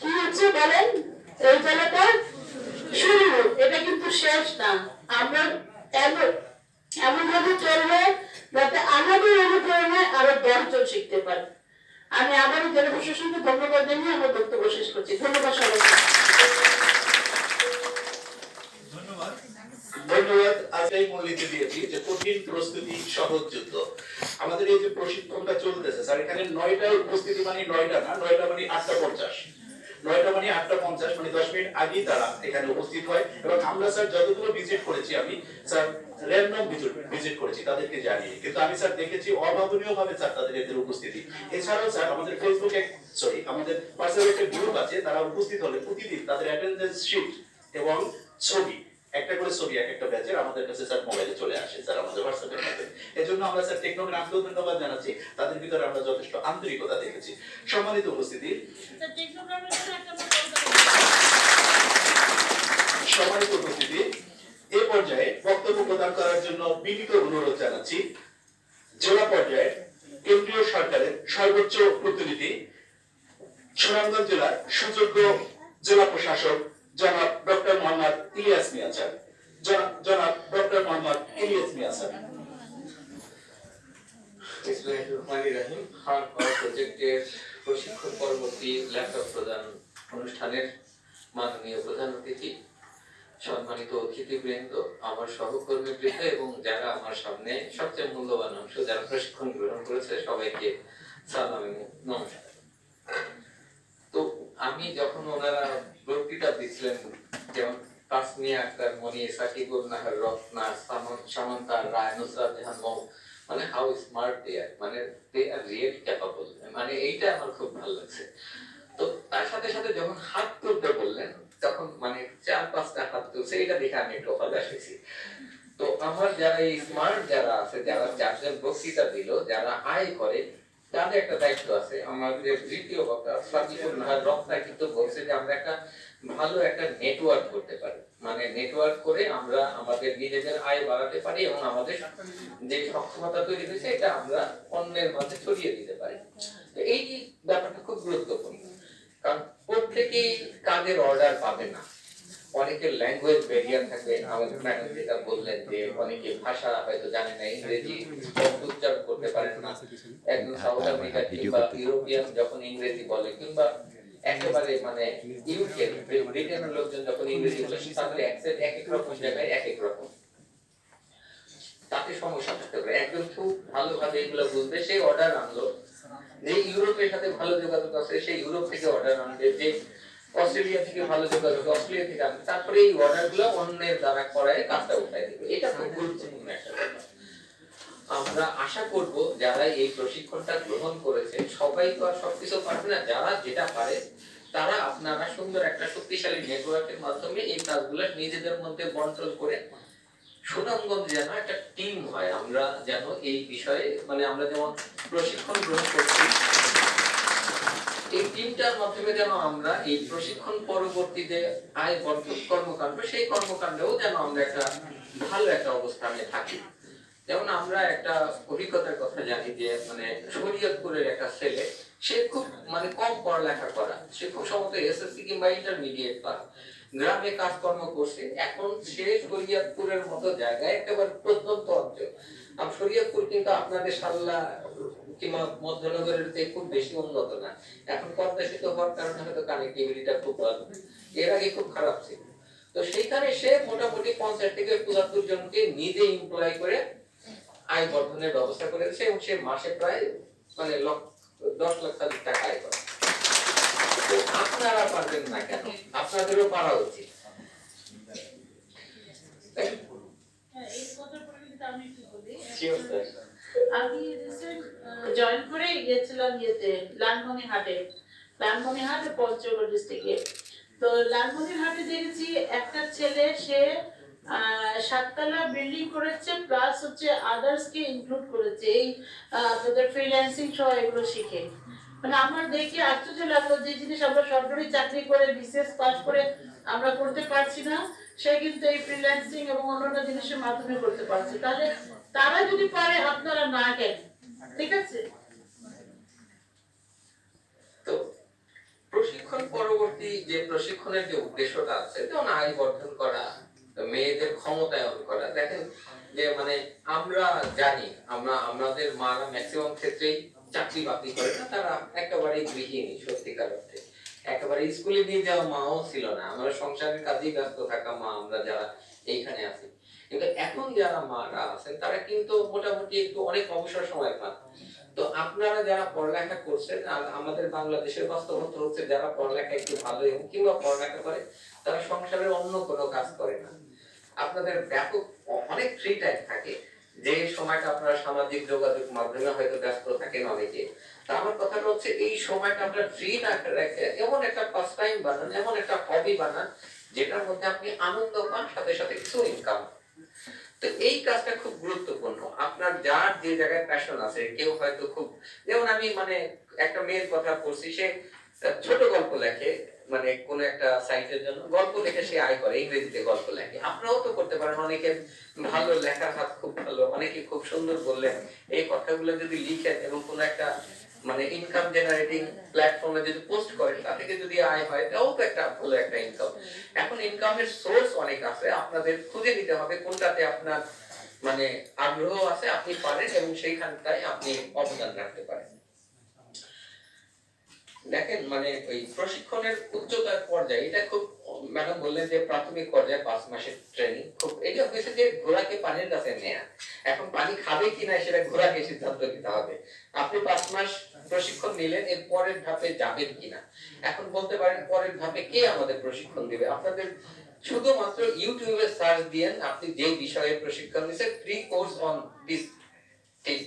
কি হচ্ছে বলেন? এই চলাটা শুরু, এটা কিন্তু শেষ না। আমরা এমন ভাবে চলবে যাতে আমাদের অনুপ্রেরণায় আরো 10 জন শিখতে পারে। আমি আবারও জেলা প্রশাসনকে ধন্যবাদ জানিয়ে আমার বক্তব্য শেষ করছি। ধন্যবাদ সবাইকে। ধন্যবাদ। ধন্যবাদ। আজকেই মূলনীতি দিয়েছি যে কঠিন প্রস্তুতি সহজ যুদ্ধ। আমাদের এই যে প্রশিক্ষণটা চলতেছে স্যার, এখানে 9টা উপস্থিতি মানে 9টা না, 9টা মানে 8:50, 9টা মানে 8:50, মানে 10 মিনিট আগেই তারা এখানে উপস্থিত হয়। এবং আমরা স্যার যতগুলো ভিজিট করেছি, আমি স্যার র্যান্ডম ভিজিট করেছি তাদেরকে জানিয়ে, কিন্তু আমি স্যার দেখেছি অভাবনীয় ভাবে স্যার তাদের এদের উপস্থিতি। এছাড়াও স্যার আমাদের ফেসবুকে আমাদের পার্সোনাল একটা গ্রুপ আছে, তারা উপস্থিত হলে প্রতিদিন তাদের অ্যাটেন্ডেন্স শিট এবং ছবি, একটা করে ছবি এক একটা ব্যাচের আমাদের কাছে স্যার মোবাইলে চলে আসে স্যার আমাদের হোয়াটসঅ্যাপের মাধ্যমে। এজন্য আমরা স্যার টেকনোগ্রামকেও ধন্যবাদ জানাচ্ছি, তাদের ভিতরে আমরা যথেষ্ট আন্তরিকতা দেখেছি। সম্মানিত উপস্থিতি, সম্মানিত উপস্থিতি, এ পর্যায়ে বক্তব্য প্রদান করার জন্য বিনীত অনুরোধ জানাচ্ছি জেলা পর্যায়ে কেন্দ্রীয় সরকারের সর্বোচ্চ প্রতিনিধি, সুনামগঞ্জ জেলার সুযোগ্য জেলা প্রশাসক জনাব ডক্টর মোহাম্মদ ইলিয়াস মিয়া স্যার। জনাব ডক্টর মোহাম্মদ ইলিয়াস মিয়া স্যার। বিসমিল্লাহিররহমানিররহিম। হারপার প্রজেক্টের প্রশিক্ষণ পরবর্তী ল্যাপটপ প্রদান অনুষ্ঠানের মাননীয় প্রধান অতিথি, সম্মানিত অতিথিবৃন্দ, আমার সহকর্মীবৃন্দ এবং যারা আমার সামনে সবচেয়ে মূল্যবান অংশ যারা প্রশিক্ষণ গ্রহণ করেছে, সবাইকে সালাম এবং নমস্কার। তো আমি যখন ওনারা বক্তৃতা দিচ্ছিলেন, যেমন তাসমিয়া আক্তার, মনি, সাকিবুল নাহার, রত্না, সামান্তা রায়, নুসরাত জাহান মৌ, মানে হাউ স্মার্ট দে আর, মানে দে আর রিয়েলি ক্যাপাবল, মানে এইটা আমার খুব ভালো লাগছে। তো তার সাথে সাথে যখন হাত তুলতে বললেন, তখন মানে 4-5টা হাত তুলছে, এটা দেখে আমি একটু হতাশ হয়েছি। তো আমার যারা এই স্মার্ট যারা আছে, যারা 4জন বক্তৃতা দিল, যারা আয় করে, তাদের একটা দায়িত্ব আছে। আমাদের দ্বিতীয় বক্তা সাকিবুল নাহার রত্না কিন্তু বলছে যে আমরা একটা ভালো একটা নেটওয়ার্ক করতে পারি, মানে নেটওয়ার্ক করে আমরা আমাদের নিজেদের আয় বাড়াতে পারি এবং আমাদের যে সক্ষমতা তৈরি হয়েছে এটা আমরা অন্যের মাঝে ছড়িয়ে দিতে পারি। তো এই ব্যাপারটা খুব গুরুত্বপূর্ণ, কারণ প্রত্যেকেই কাজের অর্ডার পাবে না, অনেকের ল্যাঙ্গুয়েজ ব্যারিয়ার থাকবে। আমাদের ম্যাডাম যেটা বললেন যে অনেকে ভাষা হয়তো জানে না, ইংরেজি উচ্চারণ করতে পারেন না। একজন সাউথ আমেরিকা কিংবা ইউরোপিয়ান যখন ইংরেজি বলে, কিংবা একেবারে মানে ইউকে ব্রিটেনের লোকজন যখন ইংরেজি বলে, তাদের অ্যাকসেন্ট এক এক রকম জায়গায় এক এক রকম, তাতে সমস্যা থাকতে পারে। একজন খুব ভালোভাবে এগুলো বুঝবে, সেই অর্ডার আনলো। যে ইউরোপের সাথে ভালো যোগাযোগ আছে, সেই ইউরোপ থেকে অর্ডার আনবে। যে অস্ট্রেলিয়া থেকে ভালো যোগাযোগ, অস্ট্রেলিয়া থেকে আনবে। তারপরে এই অর্ডার গুলো অন্যের দ্বারা করায় কাজটা উঠাই দিবে। এটা খুব গুরুত্বপূর্ণ একটা ব্যাপার। আমরা আশা করব যারা এই প্রশিক্ষণটা গ্রহণ করেছে, সবাই তো আর সবকিছু পারবে না, যারা যেটা পারে তারা আপনারা সুন্দর একটা শক্তিশালী নেটওয়ার্কের মাধ্যমে এই কাজগুলো নিজেদের মধ্যে বন্টন করে সুনামগঞ্জ যেন একটা টিম হয়। আমরা যেন এই বিষয়ে মানে আমরা যেমন প্রশিক্ষণ গ্রহণ করছি, এই টিমটার মাধ্যমে যেন আমরা এই প্রশিক্ষণ পরবর্তীতে আয় বর্ধক কর্মকাণ্ড, সেই কর্মকাণ্ডেও যেন আমরা একটা ভালো একটা অবস্থানে থাকি। যেমন আমরা একটা অভিজ্ঞতার কথা জানি যে মানে শরীয়তপুরের একটা ছেলে, সে খুব মানে কম পড়ালেখা করা, সে খুব সম্ভবত এসএসসি কিংবা ইন্টারমিডিয়েট পাস, গ্রামে কাজকর্ম করছে। এখন সে শরীয়তপুরের মতো জায়গায় একেবারে প্রত্যন্ত অঞ্চল, শরীয়তপুর কিন্তু আপনাদের সাল্লা কিংবা মধ্যনগরের চেয়ে খুব বেশি উন্নত না। এখন পদ্মা সেতু হওয়ার কারণে হয়তো কানেক্টিভিটিটা খুব ভালো, এর আগে খুব খারাপ ছিল। তো সেইখানে সে মোটামুটি 50 থেকে 75 জনকে নিজে এমপ্লয় করে আয় বর্ধনের ব্যবস্থা করে দিয়েছে এবং সে মাসে প্রায় মানে 10 লাখ টাকা আয় করে। তো আপনারা পারবেন না কেন? আপনাদেরও পারা উচিত। আমি রিসেন্ট জয়েন করে গিয়েছিলাম লালমনিরহাটে, লালমনিরহাট পঞ্চগড় ডিস্ট্রিক্টে। তো লালমনিরহাটে দেখেছি একটা ছেলে, সে 7তলা বিল্ডিং করেছে, প্লাস হচ্ছে আদার্স কে ইনক্লুড করেছে এই তাদের ফ্রিল্যান্সিং সহ এগুলো শিখে। মানে আমার দেখে আশ্চর্য লাগলো, যে জিনিস আমরা সরকারি চাকরি করে বিসিএস পাস করে আমরা করতে পারছি না, সে কিন্তু এই ফ্রিল্যান্সিং এবং অন্যান্য জিনিসের মাধ্যমে করতে পারছে। তাহলে তারা যদি পারে, আপনারা না কেন? ঠিক আছে। তো প্রশিক্ষণ পরবর্তী যে প্রশিক্ষণের যে উদ্দেশ্যটা আছে, যেমন আয় বর্ধন করা, মেয়েদের ক্ষমতায়ন করা। দেখেন যে মানে আমরা জানি আমাদের মারা ম্যাক্সিমাম ক্ষেত্রেই চাকরি বাকরি করে না, তারা একেবারে গৃহিণী সত্যিকার অর্থে। একেবারে স্কুলে নিয়ে যাওয়া মাও ছিল না, আমরা সংসারের কাজেই ব্যস্ত থাকা মা আমরা যারা এইখানে আছি। কিন্তু এখন যারা মারা আছেন তারা কিন্তু মোটামুটি একটু অনেক অবসর সময় পান। তো আপনারা যারা পড়ালেখা করছেন, আর আমাদের বাংলাদেশের বাস্তবতা হচ্ছে যারা পড়ালেখা একটু ভালো এবং কিংবা পড়ালেখা করে তারা সংসারের অন্য কোনো কাজ করে না। আপনাদের ব্যাপক অনেক ফ্রি টাইম থাকে, যে সময়টা আপনারা সামাজিক যোগাযোগ মাধ্যমে হয়তো ব্যস্ত থাকেন অনেকে। তা আমার কথাটা হচ্ছে এই সময়টা আপনারা ফ্রি না রেখে এমন একটা পাস টাইম বানান, এমন একটা হবি বানান যেটার মধ্যে আপনি আনন্দ পান, সাথে সাথে কিছু ইনকাম। তো এই কাজটা খুব গুরুত্বপূর্ণ। আপনার যার যে জায়গায় প্যাশন আছে, কেউ হয়তো খুব, যেমন আমি মানে একটা মেয়ের কথা বলছি, সে ছোট গল্প লেখে, মানে কোন একটা সাইটের জন্য গল্প লেখে, সে আয় করে, ইংরেজিতে গল্প লেখে। আপনারাও তো করতে পারেন, অনেকে ভালো লেখার হাত খুব ভালো, অনেকে খুব সুন্দর বললেন, এই কথাগুলো যদি লিখেন এবং কোন একটা মানে ইনকাম জেনারেটিং প্ল্যাটফর্মে যদি পোস্ট করেন, তা থেকে যদি আয় হয়, তাও তো একটা ভালো একটা ইনকাম। এখন ইনকামের সোর্স অনেক আছে, আপনাদের খুঁজে নিতে হবে কোনটাতে আপনার মানে আগ্রহ আছে, আপনি পারেন এবং সেইখানটায় আপনি অবদান রাখতে পারেন। দেখেন মানে ওই প্রশিক্ষণের উচ্চতার পর্যায়ে, এটা খুব, ম্যাডাম বললেন যে প্রাথমিক পর্যায়ে 5 মাসের ট্রেনিং, খুব এটা হয়েছে যে ঘোড়াকে পানির কাছে নেয়া। এখন পানি খাবে কিনা সেটা ঘোড়াকে সিদ্ধান্ত নিতে হবে। আপনি 5 মাস প্রশিক্ষণ নিলেন, এর পরের ধাপে যাবেন কিনা। এখন বলতে পারেন পরের ধাপে কে আমাদের প্রশিক্ষণ দিবে? আপনাদের শুধুমাত্র ইউটিউবে সার্চ দিয়েন আপনি যে বিষয়ে প্রশিক্ষণ নিছেন, ফ্রি কোর্স অন দিস, ঠিক,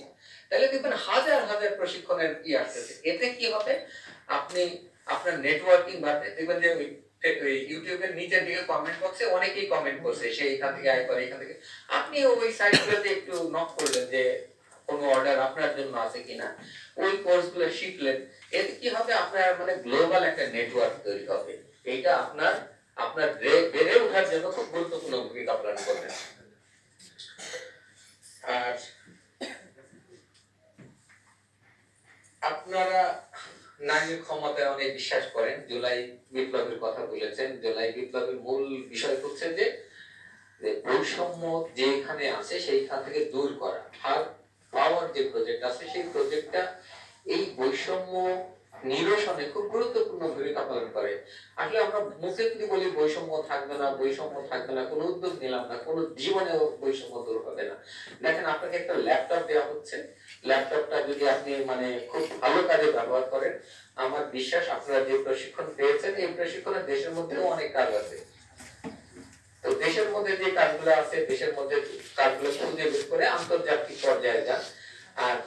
তাহলে দেখবেন হাজার হাজার প্রশিক্ষণের ই আসছে। এতে কি হবে, আপনি আপনার নেটওয়ার্কিং বাড়বে। দেখবেন যে ওই ইউটিউবের নিচের দিকে কমেন্ট বক্সে অনেকেই কমেন্ট করছে, সে এখান থেকে আয় করে, এখান থেকে। আপনি ওই সাইটগুলোতে একটু নক করলেন যে কোনো অর্ডার আপনার জন্য আছে কিনা, ওই কোর্সগুলো শিখলেন। এতে কি হবে, আপনার মানে গ্লোবাল একটা নেটওয়ার্ক তৈরি হবে। এইটা আপনার আপনার বেড়ে ওঠার জন্য খুব গুরুত্বপূর্ণ ভূমিকা পালন করবে। আর আপনারা নারীর ক্ষমতায় অনেক বিশ্বাস করেন। জুলাই বিপ্লবের কথা বলেছেন। জুলাই বিপ্লবের মূল বিষয় হচ্ছে যে বৈষম্য যেখানে আছে সেইখান থেকে দূর করা। আর পাওয়ার যে প্রজেক্ট আছে, সেই প্রজেক্টটা এই বৈষম্য নিরসনে খুব গুরুত্বপূর্ণ ভূমিকা পালন করে। আসলে আমরা মুখে যদি বলি বৈষম্য থাকবে না, বৈষম্য থাকবে না, কোনো উদ্যোগ নিলাম না, কোনো জীবনেও বৈষম্য দূর হবে না। দেখেন, আপনাকে একটা ল্যাপটপ দেওয়া হচ্ছে, ল্যাপটপটা যদি আপনি মানে খুব ভালো কাজে ব্যবহার করেন, আমার বিশ্বাস আপনারা যে প্রশিক্ষণ পেয়েছেন, এই প্রশিক্ষণে দেশের মধ্যেও অনেক কাজ আছে। তো দেশের মধ্যে যে কাজগুলো আছে, দেশের মধ্যে কাজগুলো খুঁজে বের করে আন্তর্জাতিক পর্যায়ে যান। আর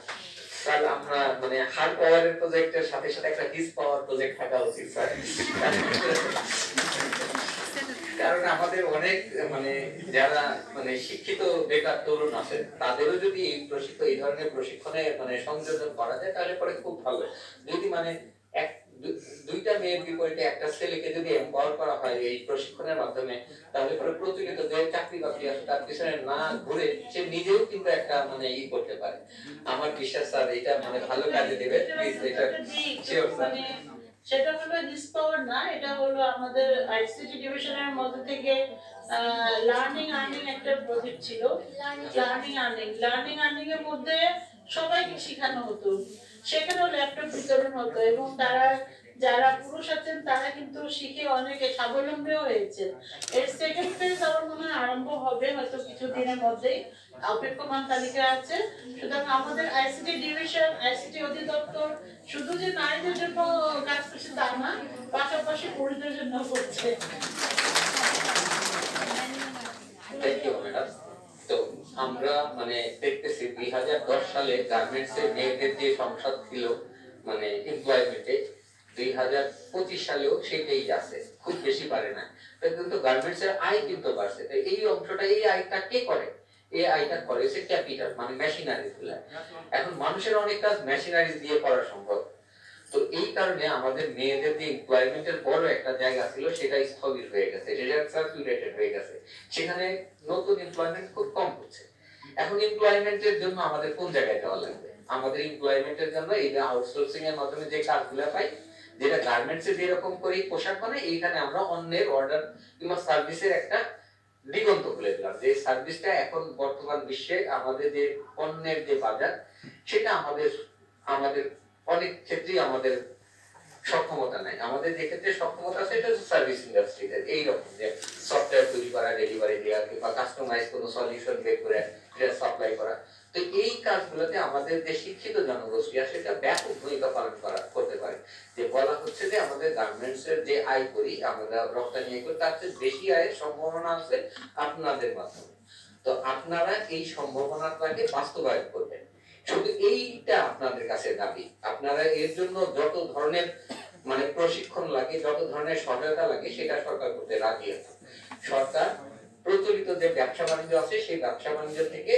স্যার, আমরা মানে হার্ড পাওয়ারের প্রজেক্টের সাথে সাথে একটা হিস পাওয়ার প্রজেক্ট থাকা উচিত স্যার। কারণ আমাদের অনেক মানে যারা মানে শিক্ষিত বেকার তরুণ আছেন, তাদেরও যদি এই ধরনের প্রশিক্ষণে মানে সংযোজন করা যায়, তাহলে পরে খুব ভালো। যদি মানে দুইটা মেয়ের বিপরীতে একটা ছেলেকে যদি এম্পাওয়ার করা হয় এই প্রশিক্ষণের মাধ্যমে, তাহলে পরে প্রচলিত যে চাকরি বাকরি আছে তার পিছনে না ঘুরে সে নিজেও কিন্তু একটা মানে ই করতে পারে। আমার বিশ্বাস স্যার এটা মানে ভালো কাজে দেবে। প্লিজ এটা শিওর স্যার। সেটা হলো হিস পাওয়ার না, এটা হলো আমাদের আইসিটি ডিভিশনের মধ্যে থেকে লার্নিং আর্নিং একটা প্রজেক্ট ছিল। লার্নিং আর্নিং এর মধ্যে সবাইকে শেখানো হতো, সেখানেও ল্যাপটপ বিতরণ হতো এবং তারা যারা পুরুষ আছেন তারা কিন্তু শিখে অনেকে স্বাবলম্বীও হয়েছে। এর সেকেন্ড ফেজ আমার মনে হয় আরম্ভ হবে হয়তো কিছুদিনের মধ্যেই, অপেক্ষমান তালিকা আছে। সুতরাং আমাদের আইসিটি ডিভিশন, আইসিটি অধিদপ্তর শুধু যে নারীদের জন্য কাজ করছে তা না, পাশাপাশি পুরুষদের জন্য করছে। তো আমরা মানে দেখতেছি 2010 সালে গার্মেন্টস এর মেয়েদের যে সংসদ ছিল মানে এমপ্লয়মেন্টে, 2025 সালেও সেটাই আছে, খুব বেশি পারে না। কিন্তু গার্মেন্টস এর আয় কিন্তু বাড়ছে। তো এই অংশটা, এই আয়টা কে করে? এই আয়টা করে হচ্ছে ক্যাপিটাল, মানে মেশিনারিজ গুলা। এখন মানুষের অনেক কাজ মেশিনারিজ দিয়ে করা সম্ভব। তো এই কারণে আমাদের মেয়েদের যে এমপ্লয়মেন্টের বড় একটা জায়গা ছিল, সেটা স্থগিত হয়ে গেছে, সেটা স্যাচুরেটেড হয়ে গেছে। সেখানে নতুন এমপ্লয়মেন্ট খুব কম হচ্ছে। এখন এমপ্লয়মেন্টের জন্য আমাদের কোন জায়গায় যাওয়া লাগবে? আমাদের এমপ্লয়মেন্টের জন্য এই যে আউটসোর্সিং এর মাধ্যমে যে কাজগুলো পাই, যেটা গার্মেন্টসে যেরকম করে পোশাক বানাই, এইখানে আমরা অন্যের অর্ডার কিংবা সার্ভিসের একটা দিগন্ত খুলে দিলাম। যে সার্ভিসটা এখন বর্তমান বিশ্বে আমাদের যে পণ্যের যে বাজার, সেটা আমাদের আমাদের অনেক ক্ষেত্রেই আমাদের সক্ষমতা নাই। আমাদের যে ক্ষেত্রে সক্ষমতা আছে এটা হচ্ছে সার্ভিস ইন্ডাস্ট্রিতে, এইরকম যে সফটওয়্যার তৈরি করা, ডেলিভারি দেওয়া, কিংবা কাস্টমাইজ কোনো সলিউশন বের করে সাপ্লাই করা। তো এই কাজগুলোতে আমাদের যে শিক্ষিত জনগোষ্ঠী আছে সেটা ব্যাপক ভূমিকা পালন করতে পারে। যে বলা হচ্ছে যে আমাদের গার্মেন্টস এর যে আয় করি, আমরা রপ্তানি আয় করি, তার চেয়ে বেশি আয়ের সম্ভাবনা আছে আপনাদের মাধ্যমে। তো আপনারা এই সম্ভাবনাটাকে বাস্তবায়ন করবেন, শুধু এইটা আপনাদের কাছে দাবি। আপনারা এর জন্য যত ধরনের মানে প্রশিক্ষণ লাগে, যত ধরনের সহায়তা লাগে, সেটা সরকার করতে রাজি আছে। সরকার প্রচলিত যে ব্যবসা বাণিজ্য আছে সেই ব্যবসা বাণিজ্য থেকে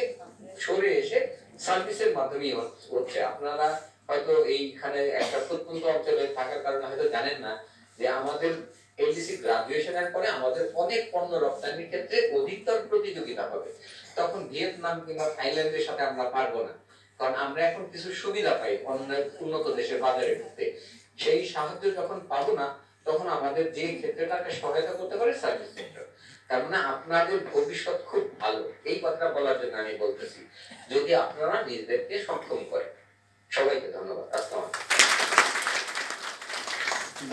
সরে এসে সার্ভিসের মাধ্যমেই হচ্ছে। আপনারা হয়তো এইখানে একটা প্রত্যন্ত অঞ্চলে থাকার কারণে হয়তো জানেন না যে আমাদের এলডিসি গ্রাজুয়েশনের পরে আমাদের অনেক পণ্য রপ্তানির ক্ষেত্রে অধিকতর প্রতিযোগিতা হবে। তখন ভিয়েতনাম কিংবা থাইল্যান্ডের সাথে আমরা পারবো না, কারণ আমরা এখন কিছু সুবিধা পাই অন্য উন্নত দেশের বাজারে ঢুকতে। সেই সাহায্য যখন পাবো না, তখন আমাদের যে ক্ষেত্রটাকে সহায়তা করতে পারে সার্ভিস সেক্টর। তার মানে আপনাদের ভবিষ্যৎ খুব ভালো, এই কথাটা বলার জন্য আমি বলতেছি, যদি আপনারা নিজেদেরকে সক্ষম করেন। সবাইকে ধন্যবাদ। আসসালাম।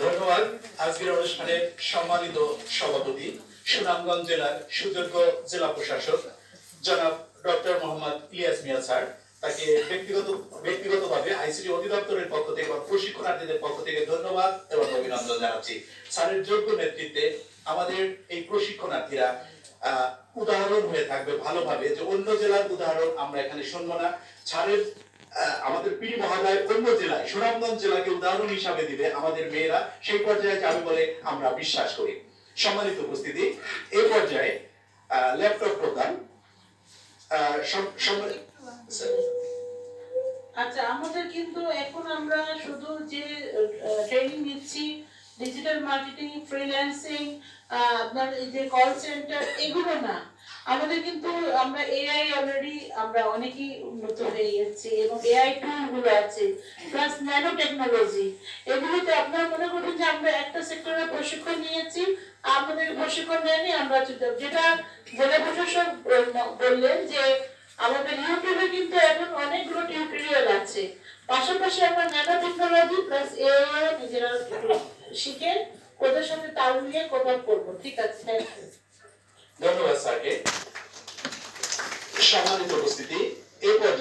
ধন্যবাদ। আজকের অনুষ্ঠানের সম্মানিত সভাপতি, সুনামগঞ্জ জেলার সুযোগ্য জেলা প্রশাসক জনাব ডক্টর মোহাম্মদ ইলিয়াস মিয়া স্যার, তাকে ব্যক্তিগতভাবে আইসিটি অধিদপ্তরের পক্ষ থেকে বা প্রশিক্ষণার্থীদের পক্ষ থেকে ধন্যবাদ এবং অভিনন্দন জানাচ্ছি। স্যারের যোগ্য নেতৃত্বে আমাদের এই প্রশিক্ষণার্থীরা উদাহরণ হয়ে থাকবে ভালোভাবে, যে অন্য জেলার উদাহরণ আমরা এখানে শুনবো না। স্যারের আমাদের পীর মহোদয় অন্য জেলায় সুনামগঞ্জ জেলাকে উদাহরণ হিসাবে দিবে আমাদের মেয়েরা, সেই পর্যায়ে যাবে বলে আমরা বিশ্বাস করি। সম্মানিত উপস্থিতি, এই পর্যায়ে ল্যাপটপ প্রদান। আচ্ছা, আমাদের কিন্তু এখন আমরা শুধু যে ট্রেনিং নিচ্ছি ডিজিটাল মার্কেটিং, ফ্রিল্যান্সিং, আপনার এই যে কল সেন্টার, এগুলো না, আমাদের কিন্তু আমরা এআই অলরেডি আমরা অনেকেই উন্নত হয়ে গেছি এবং এআই টুল গুলো আছে, প্লাস ন্যানো টেকনোলজি। এগুলোতে আপনারা মনে করবেন যে আমরা একটা সেক্টরে প্রশিক্ষণ নিয়েছি, আমাদের প্রশিক্ষণ নেয়নি, আমরা যেটা জেলা প্রশাসক বললেন যে আমাদের ইউটিউবে কিন্তু এখন অনেকগুলো টিউটোরিয়াল আছে। পাশাপাশি আমরা ন্যানো টেকনোলজি প্লাস এআই নিজেরা শিখে ওদের সাথে তাল মিলিয়ে কথা করবো। ঠিক আছে, ধন্যবাদ স্যারকে। সম্মানিত উপস্থিতি, এই পর্যায়ে